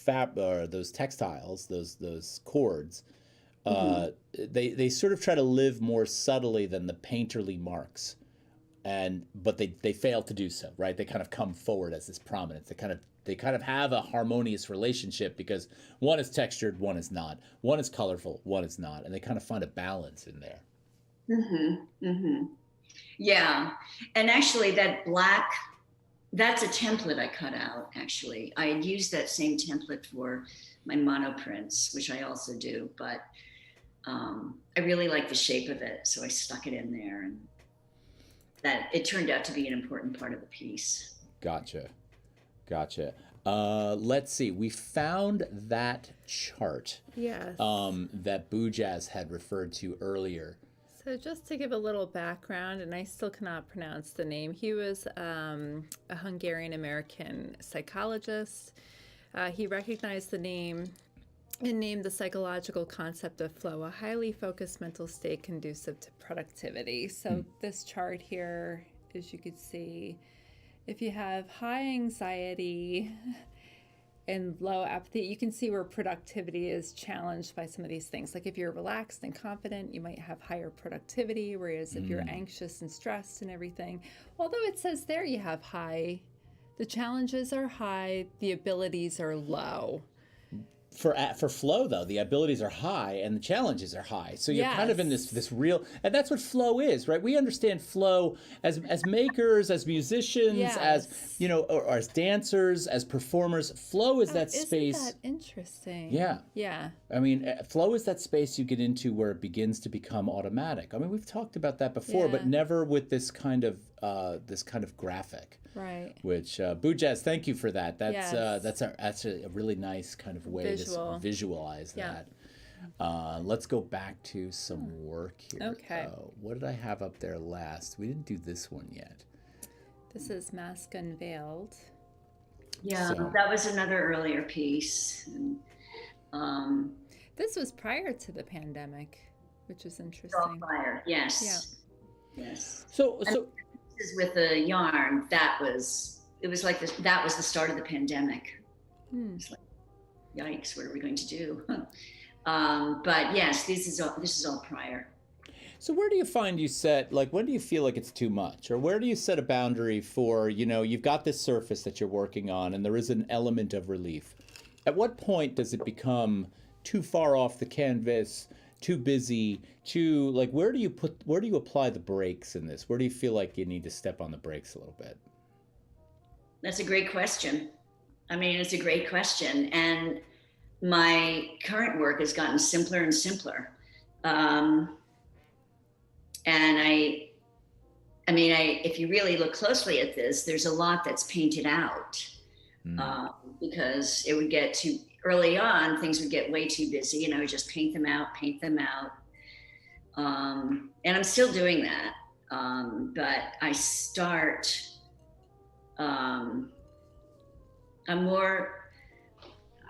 those textiles, those cords, they sort of try to live more subtly than the painterly marks, but they fail to do so, right? They kind of come forward as this prominence. They kind of have a harmonious relationship because one is textured, one is not. One is colorful, one is not, and they kind of find a balance in there. Yeah, and actually that black, that's a template I cut out. Actually, I had used that same template for my monoprints, which I also do, but I really like the shape of it, so I stuck it in there, and that it turned out to be an important part of the piece. Gotcha. Let's see. We found that chart. Yes. That Boo Jazz had referred to earlier. So just to give a little background, and I still cannot pronounce the name, he was a Hungarian-American psychologist. He recognized the name and named the psychological concept of flow, a highly focused mental state conducive to productivity. So this chart here, as you can see, If you have high anxiety and low apathy, you can see where productivity is challenged by some of these things. Like if you're relaxed and confident, you might have higher productivity, whereas if you're anxious and stressed and everything, although it says there you have high, the challenges are high, the abilities are low. For flow, though, the abilities are high and the challenges are high. So you're kind of in this real, and that's what flow is, right? We understand flow as makers, as musicians, as, you know, or as dancers, as performers. Flow is that space. Isn't that interesting? Yeah. Yeah. I mean, flow is that space you get into where it begins to become automatic. I mean, we've talked about that before, but never with this kind of graphic. Right. Which Boojaz, thank you for that. That's a really nice kind of way to visualize that. Let's go back to some work here. Okay. What did I have up there last? We didn't do this one yet. This is Mask Unveiled. Yeah, that was another earlier piece. And, this was prior to the pandemic, which is interesting. all prior, yes. Yeah. Yes. So with the yarn, that was the start of the pandemic. It's like, yikes, what are we going to do? But yes, this is all prior. So where do you find you set, like, when do you feel like it's too much? Or where do you set a boundary for, you know, you've got this surface that you're working on and there is an element of relief. At what point does it become too far off the canvas, too busy, too, like, where do you apply the brakes in this? Where do you feel like you need to step on the brakes a little bit? That's a great question. I mean, it's a great question. And my current work has gotten simpler and simpler. And if you really look closely at this, there's a lot that's painted out because it would get too, early on, things would get way too busy and I would just paint them out. And I'm still doing that. But I start, I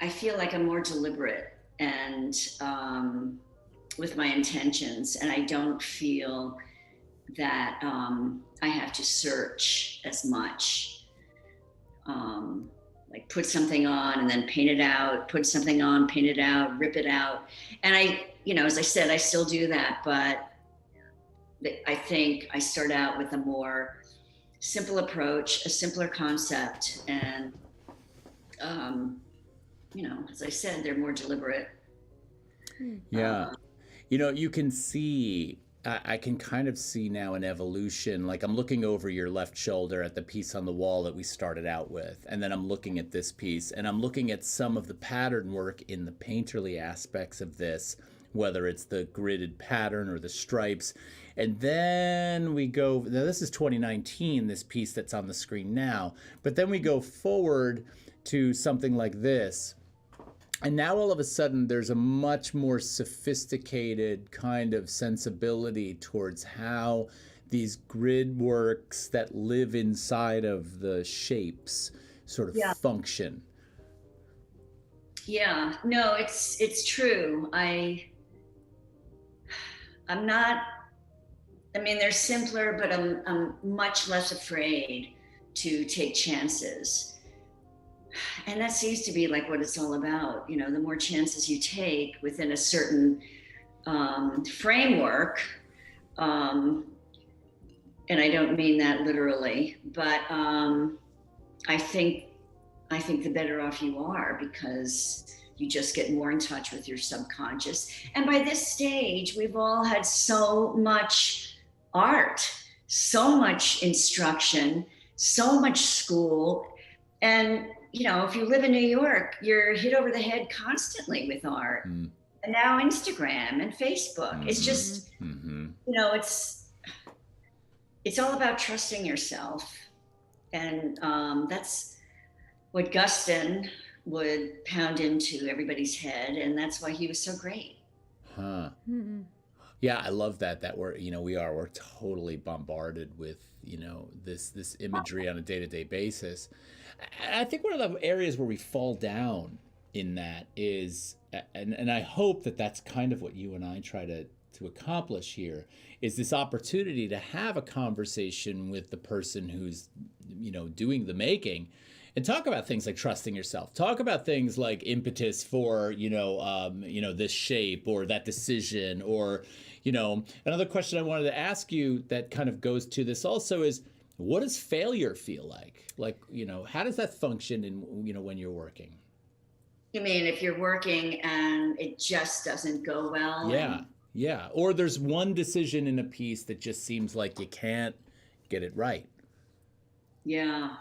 feel like I'm more deliberate and with my intentions, and I don't feel that I have to search as much. Like put something on and then paint it out, put something on, paint it out, rip it out. And I, you know, as I said, I still do that, but I think I start out with a more simple approach, a simpler concept. And, you know, as I said, they're more deliberate. Yeah. You know, you can see, I can kind of see now an evolution. Like I'm looking over your left shoulder at the piece on the wall that we started out with. And then I'm looking at this piece and I'm looking at some of the pattern work in the painterly aspects of this, whether it's the gridded pattern or the stripes. And then we go, now this is 2019, this piece that's on the screen now. But then we go forward to something like this. And now all of a sudden there's a much more sophisticated kind of sensibility towards how these grid works that live inside of the shapes sort of function. Yeah, no, it's true. I'm not, I mean, they're simpler, but I'm much less afraid to take chances. And that seems to be like what it's all about. You know, the more chances you take within a certain framework, and I don't mean that literally, but I think the better off you are because you just get more in touch with your subconscious. And by this stage, we've all had so much art, so much instruction, so much school. And, you know, if you live in New York, you're hit over the head constantly with art. And now Instagram and Facebook. It's just, you know, it's all about trusting yourself. And that's what Guston would pound into everybody's head. And that's why he was so great. Yeah, I love that we're, you know, we're totally bombarded with, you know, this imagery on a day-to-day basis. I think one of the areas where we fall down in that is, and I hope that that's kind of what you and I try to accomplish here, is this opportunity to have a conversation with the person who's doing the making. And talk about things like trusting yourself. Talk about things like impetus for, this shape or that decision. Or, another question I wanted to ask you that kind of goes to this also is, what does failure feel like? Like, how does that function in, when you're working? You mean if you're working and it just doesn't go well? Yeah. Or there's one decision in a piece that just seems like you can't get it right. Yeah.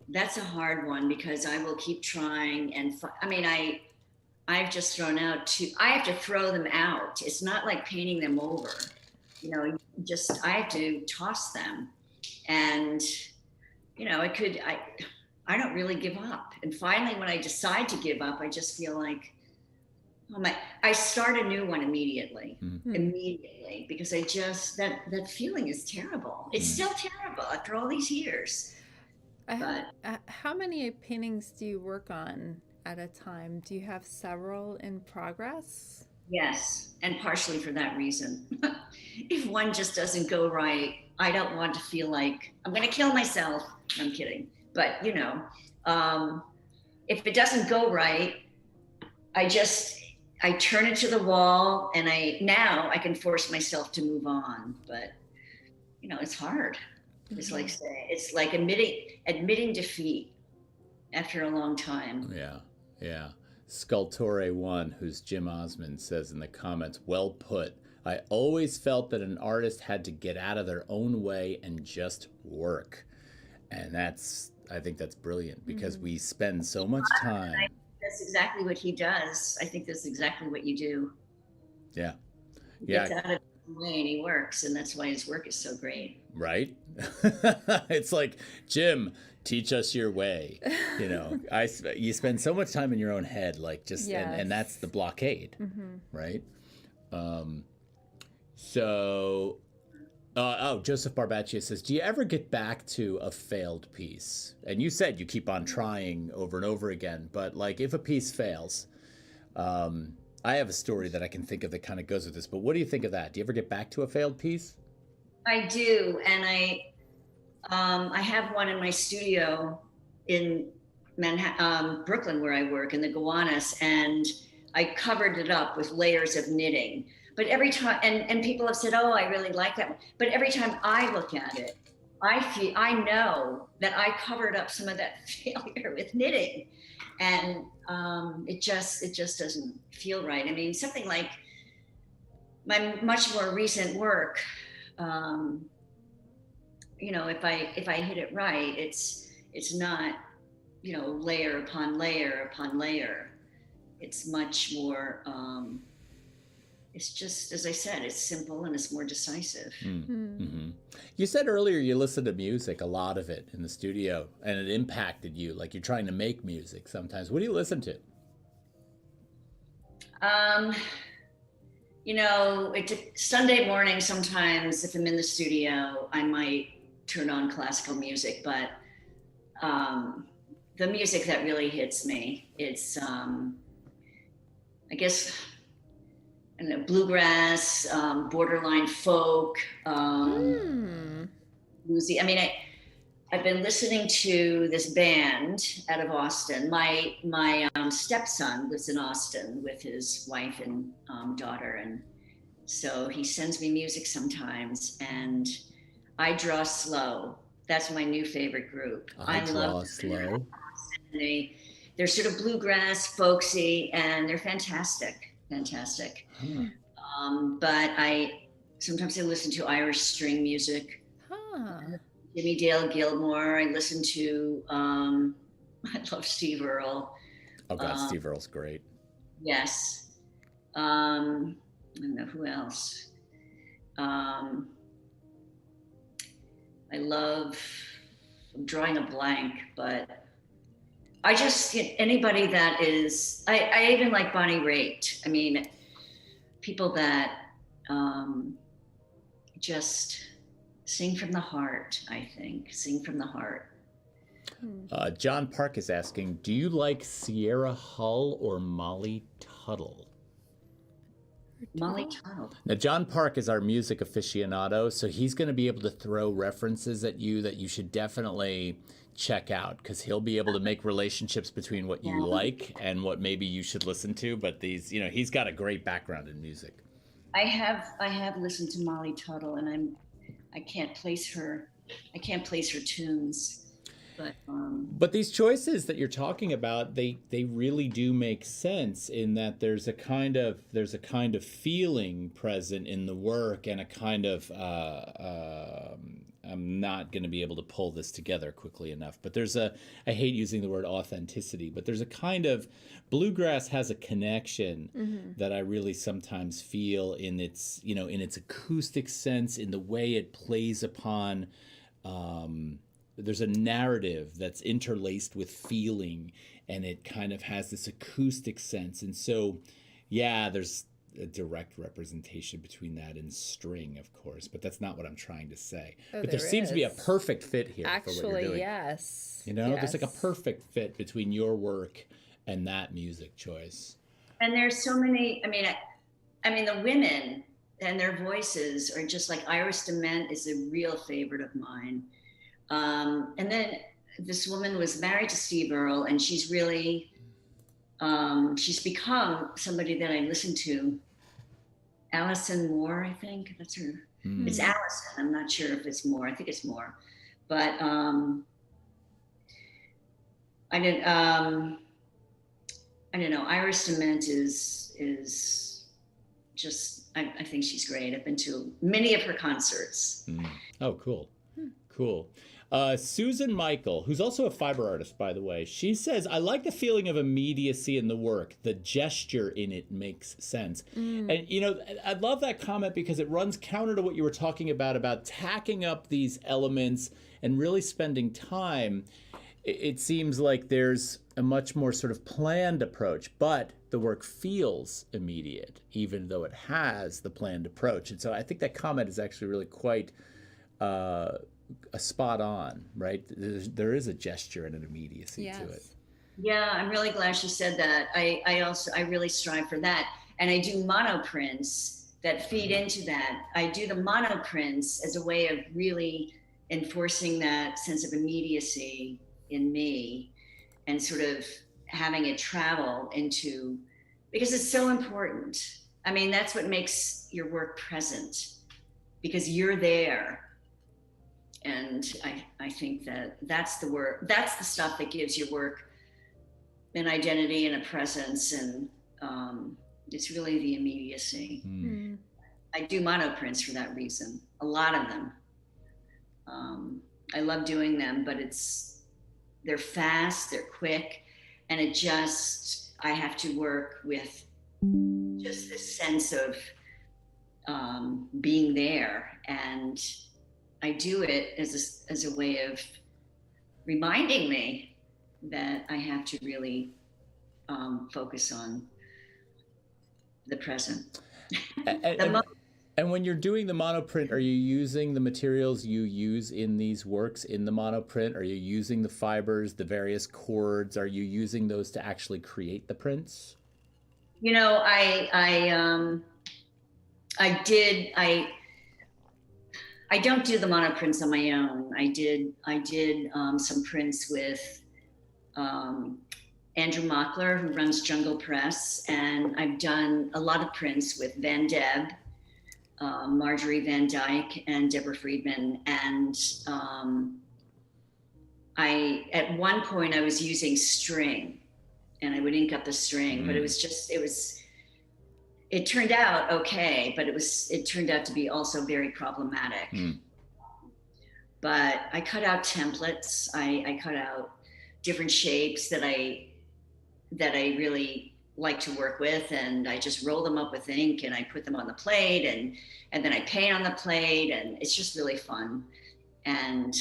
That's a hard one because I will keep trying I've just thrown out I have to throw them out. It's not like painting them over, I have to toss them. And, I don't really give up. And finally, when I decide to give up, I just feel like, I start a new one immediately, because that feeling is terrible. It's still terrible after all these years. How many paintings do you work on at a time? Do you have several in progress? Yes, and partially for that reason. If one just doesn't go right, I don't want to feel like I'm going to kill myself. I'm kidding. But, if it doesn't go right, I turn it to the wall, and now I can force myself to move on. But, it's hard. It's like admitting defeat after a long time. Yeah. Sculptore One, who's Jim Osmond, says in the comments, well put. I always felt that an artist had to get out of their own way and just work. And I think that's brilliant, because we spend so much time. That's exactly what he does. I think that's exactly what you do. Yeah. He gets out of his way and he works, and that's why his work is so great. Right? It's like, Jim, teach us your way. You spend so much time in your own head, like just, and that's the blockade, right? Joseph Barbaccia says, do you ever get back to a failed piece? And you said you keep on trying over and over again, but like if a piece fails, I have a story that I can think of that kind of goes with this, but what do you think of that? Do you ever get back to a failed piece? I do, and I have one in my studio in Brooklyn, where I work, in the Gowanus, and I covered it up with layers of knitting. But every time, and people have said, "Oh, I really like that one." But every time I look at it, I know that I covered up some of that failure with knitting, and it just doesn't feel right. I mean, something like my much more recent work. If I hit it right, it's not, layer upon layer upon layer. It's much more, it's just, as I said, it's simple and it's more decisive. Mm-hmm. You said earlier you listened to music, a lot of it in the studio, and it impacted you, like you're trying to make music sometimes. What do you listen to? Sunday morning, sometimes if I'm in the studio, I might turn on classical music, but the music that really hits me, it's, I guess, I don't know, bluegrass, borderline folk, bluesy. I mean, I've been listening to this band out of Austin. My stepson lives in Austin with his wife and daughter, and so he sends me music sometimes, and I Draw Slow. That's my new favorite group. I Draw Slow. They're sort of bluegrass, folksy, and they're fantastic. But sometimes I listen to Irish string music. Jimmy Dale Gilmore. I listen to, I love Steve Earle. Oh God, Steve Earle's great. Yes. I don't know who else. I'm drawing a blank, but I just get anybody that is, I even like Bonnie Raitt. I mean, people that just sing from the heart, I think. Sing from the heart. John Park is asking, do you like Sierra Hull or Molly Tuttle? Molly Tuttle. Now, John Park is our music aficionado, so he's going to be able to throw references at you that you should definitely check out, because he'll be able to make relationships between what you like and what maybe you should listen to. But these, he's got a great background in music. I have listened to Molly Tuttle, and I can't place her tunes. But these choices that you're talking about, they really do make sense in that there's a kind of feeling present in the work, and a kind of I'm not going to be able to pull this together quickly enough, but I hate using the word authenticity, but there's a kind of, bluegrass has a connection that I really sometimes feel in its acoustic sense, in the way it plays upon there's a narrative that's interlaced with feeling, and it kind of has this acoustic sense. And so, yeah, there's a direct representation between that and string, of course, but that's not what I'm trying to say. But there seems to be a perfect fit here for what you're doing. Yes. There's like a perfect fit between your work and that music choice. And there's so many, I mean, the women and their voices are just like, Iris DeMent is a real favorite of mine. And then this woman was married to Steve Earle, and she's really, she's become somebody that I listen to. Alison Moore, I think that's her. It's Allison. I'm not sure if it's Moore. I think it's Moore. But I don't know. Iris DeMent is just, I think she's great. I've been to many of her concerts. Oh, cool. Cool. Susan Michael, who's also a fiber artist, by the way, she says, I like the feeling of immediacy in the work. The gesture in it makes sense. And, I love that comment because it runs counter to what you were talking about tacking up these elements and really spending time. It seems like there's a much more sort of planned approach, but the work feels immediate, even though it has the planned approach. And so I think that comment is actually really quite a spot on, right? There is a gesture and an immediacy to it. Yeah, I'm really glad she said that. I really strive for that. And I do monoprints that feed into that. I do the monoprints as a way of really enforcing that sense of immediacy in me, and sort of having it travel into, because it's so important. I mean, that's what makes your work present, because you're there. And I think that's the work, that's the stuff that gives your work an identity and a presence, and it's really the immediacy. I do monoprints for that reason, a lot of them. I love doing them, but they're fast, they're quick, and I have to work with just this sense of being there, and I do it as a way of reminding me that I have to really focus on the present. And when you're doing the monoprint, are you using the materials you use in these works in the monoprint? Are you using the fibers, the various cords? Are you using those to actually create the prints? I don't do the monoprints on my own. I did some prints with Andrew Mockler, who runs Jungle Press, and I've done a lot of prints with Van Deb, Marjorie Van Dyke, and Deborah Friedman. And at one point I was using string, and I would ink up the string, but it turned out okay, but it turned out to be also very problematic. But I cut out templates. I cut out different shapes that I really like to work with, and I just roll them up with ink, and I put them on the plate, and then I paint on the plate, and it's just really fun. And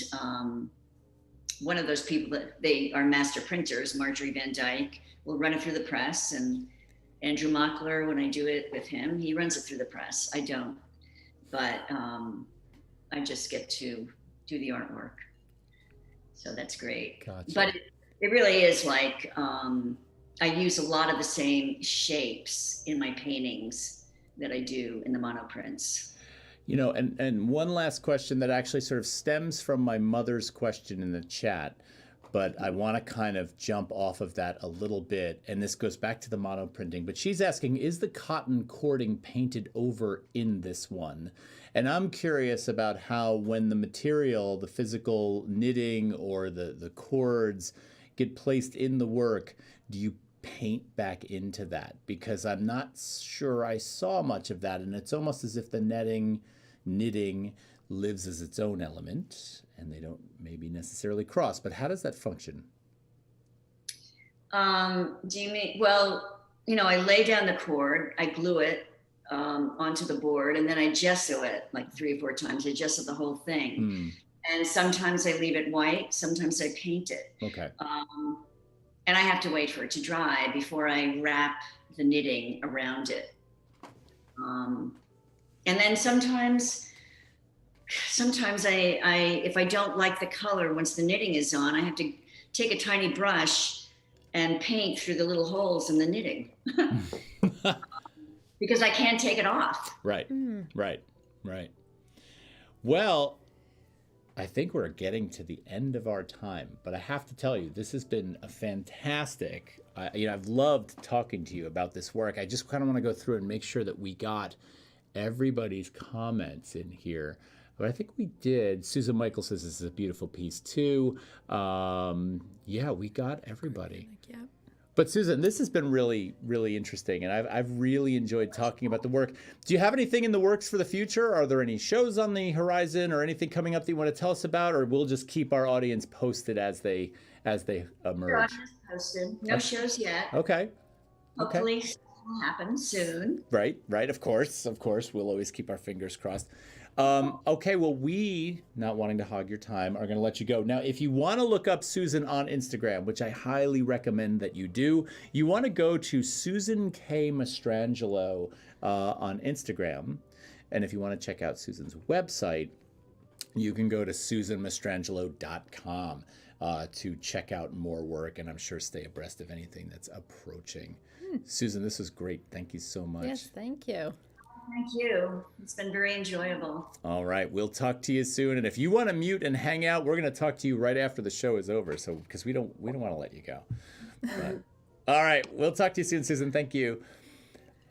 one of those people that they are master printers, Marjorie Van Dyke, will run it through the press, and Andrew Mockler, when I do it with him, he runs it through the press. I don't, but I just get to do the artwork. So that's great. Gotcha. But it really is like, I use a lot of the same shapes in my paintings that I do in the monoprints. You know, and one last question that actually sort of stems from my mother's question in the chat, but I want to kind of jump off of that a little bit, and this goes back to the monoprinting, but she's asking, is the cotton cording painted over in this one? And I'm curious about how when the material, the physical knitting or the cords get placed in the work, do you paint back into that? Because I'm not sure I saw much of that, and it's almost as if the knitting lives as its own element, and they don't maybe necessarily cross. But how does that function? Do you mean, well, you know, I lay down the cord, I glue it onto the board, and then I gesso it like 3 or 4 times. I gesso the whole thing. And sometimes I leave it white, sometimes I paint it. Okay. And I have to wait for it to dry before I wrap the knitting around it. And then sometimes I if I don't like the color once the knitting is on, I have to take a tiny brush and paint through the little holes in the knitting because I can't take it off. Right. Well, I think we're getting to the end of our time, but I have to tell you, this has been a fantastic. I've loved talking to you about this work. I just kind of want to go through and make sure that we got everybody's comments in here. But I think we did. Susan Michael says this is a beautiful piece too. Yeah, we got everybody. Yeah. But Susan, this has been really, really interesting, and I've really enjoyed talking about the work. Do you have anything in the works for the future? Are there any shows on the horizon or anything coming up that you want to tell us about, or we'll just keep our audience posted as they emerge? Posted. No shows yet. Okay. Hopefully will happen soon. Right. Of course. We'll always keep our fingers crossed. Okay, well, we, not wanting to hog your time, are going to let you go. Now, if you want to look up Susan on Instagram, which I highly recommend that you do, you want to go to Susan K. Mastrangelo on Instagram. And if you want to check out Susan's website, you can go to susanmastrangelo.com to check out more work, and I'm sure stay abreast of anything that's approaching. Susan, this was great. Thank you so much. Yes, thank you. Thank you. It's been very enjoyable. All right, we'll talk to you soon. And if you want to mute and hang out, we're going to talk to you right after the show is over. So because we don't want to let you go. But, all right, we'll talk to you soon, Susan. Thank you.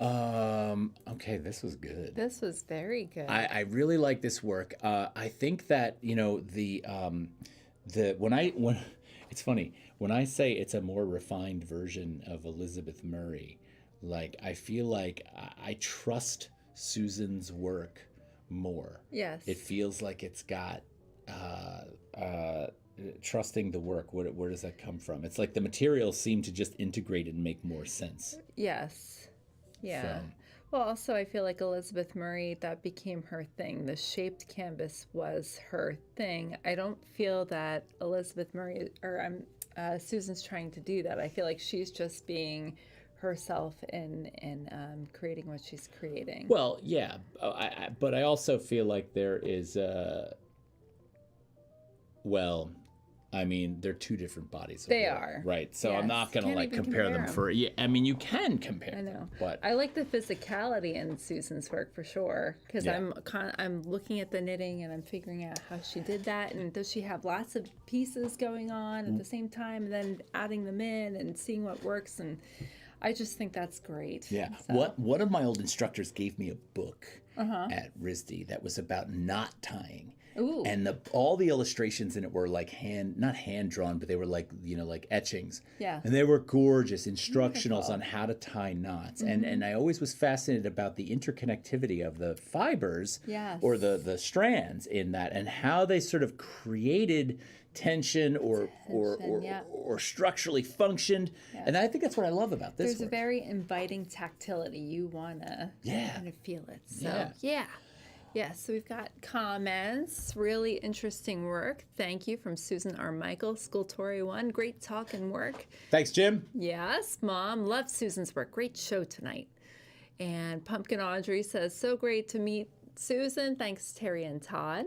Okay, this was good. This was very good. I really like this work. I think that when it's funny when I say it's a more refined version of Elizabeth Murray. Like, I feel like I trust Susan's work more. Yes. It feels like it's got trusting the work. Where does that come from? It's like the materials seem to just integrate and make more sense. Yes. Yeah. So. Well, also, I feel like Elizabeth Murray, that became her thing. The shaped canvas was her thing. I don't feel that Elizabeth Murray or Susan's trying to do that. I feel like she's just being herself in creating what she's creating. Well, yeah, but I also feel like there is they're two different bodies. They are. Right. So yes. I'm not going to compare them for, yeah, I mean, you can compare I know. them, but I like the physicality in Susan's work for sure, because yeah. I'm looking at the knitting and I'm figuring out how she did that, and does she have lots of pieces going on at the same time, and then adding them in and seeing what works, and I just think that's great. Yeah. So. One of my old instructors gave me a book at RISD that was about knot tying. Ooh. And all the illustrations in it were like not hand drawn, but they were like, like etchings. Yeah. And they were gorgeous instructionals on how to tie knots. And I always was fascinated about the interconnectivity of the fibers or the strands in that, and how they sort of created tension or structurally functioned. Yeah. And I think that's what I love about this. There's a very inviting tactility. You wanna feel it. So yeah, so we've got comments. Really interesting work. Thank you from Susan R. Michael, Scultori 1. Great talk and work. Thanks, Jim. Yes, Mom. Love Susan's work. Great show tonight. And Pumpkin Audrey says, so great to meet Susan. Thanks, Terri and Todd.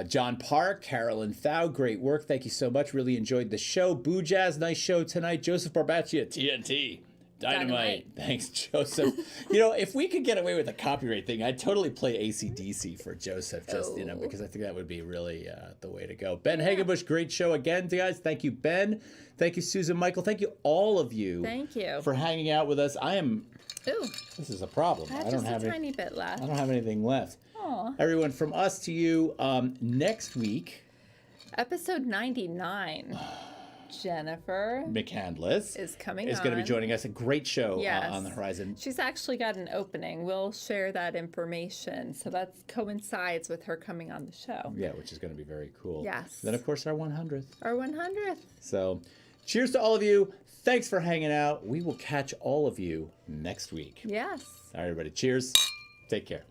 John Park, Carolyn Thau, great work. Thank you so much. Really enjoyed the show. Boo Jazz, nice show tonight. Joseph Barbaccia, TNT. Dynamite. Thanks, Joseph. You know, if we could get away with a copyright thing, I'd totally play AC/DC for Joseph, just, you know, because I think that would be really the way to go. Ben Hagenbush, great show again, guys. Thank you, Ben. Thank you, Susan Michael. Thank you, all of you. Thank you. For hanging out with us. Ooh. This is a problem. I don't have a tiny bit left. I don't have anything left. Aw. Everyone, from us to you, next week. Episode 99. Jennifer McCandless is coming is going to be joining us. A great show on the horizon. She's actually got an opening. We'll share that information. So that coincides with her coming on the show. Yeah, which is going to be very cool. Yes. Then, of course, our 100th. Our 100th. So, cheers to all of you. Thanks for hanging out. We will catch all of you next week. Yes. All right, everybody. Cheers. Take care.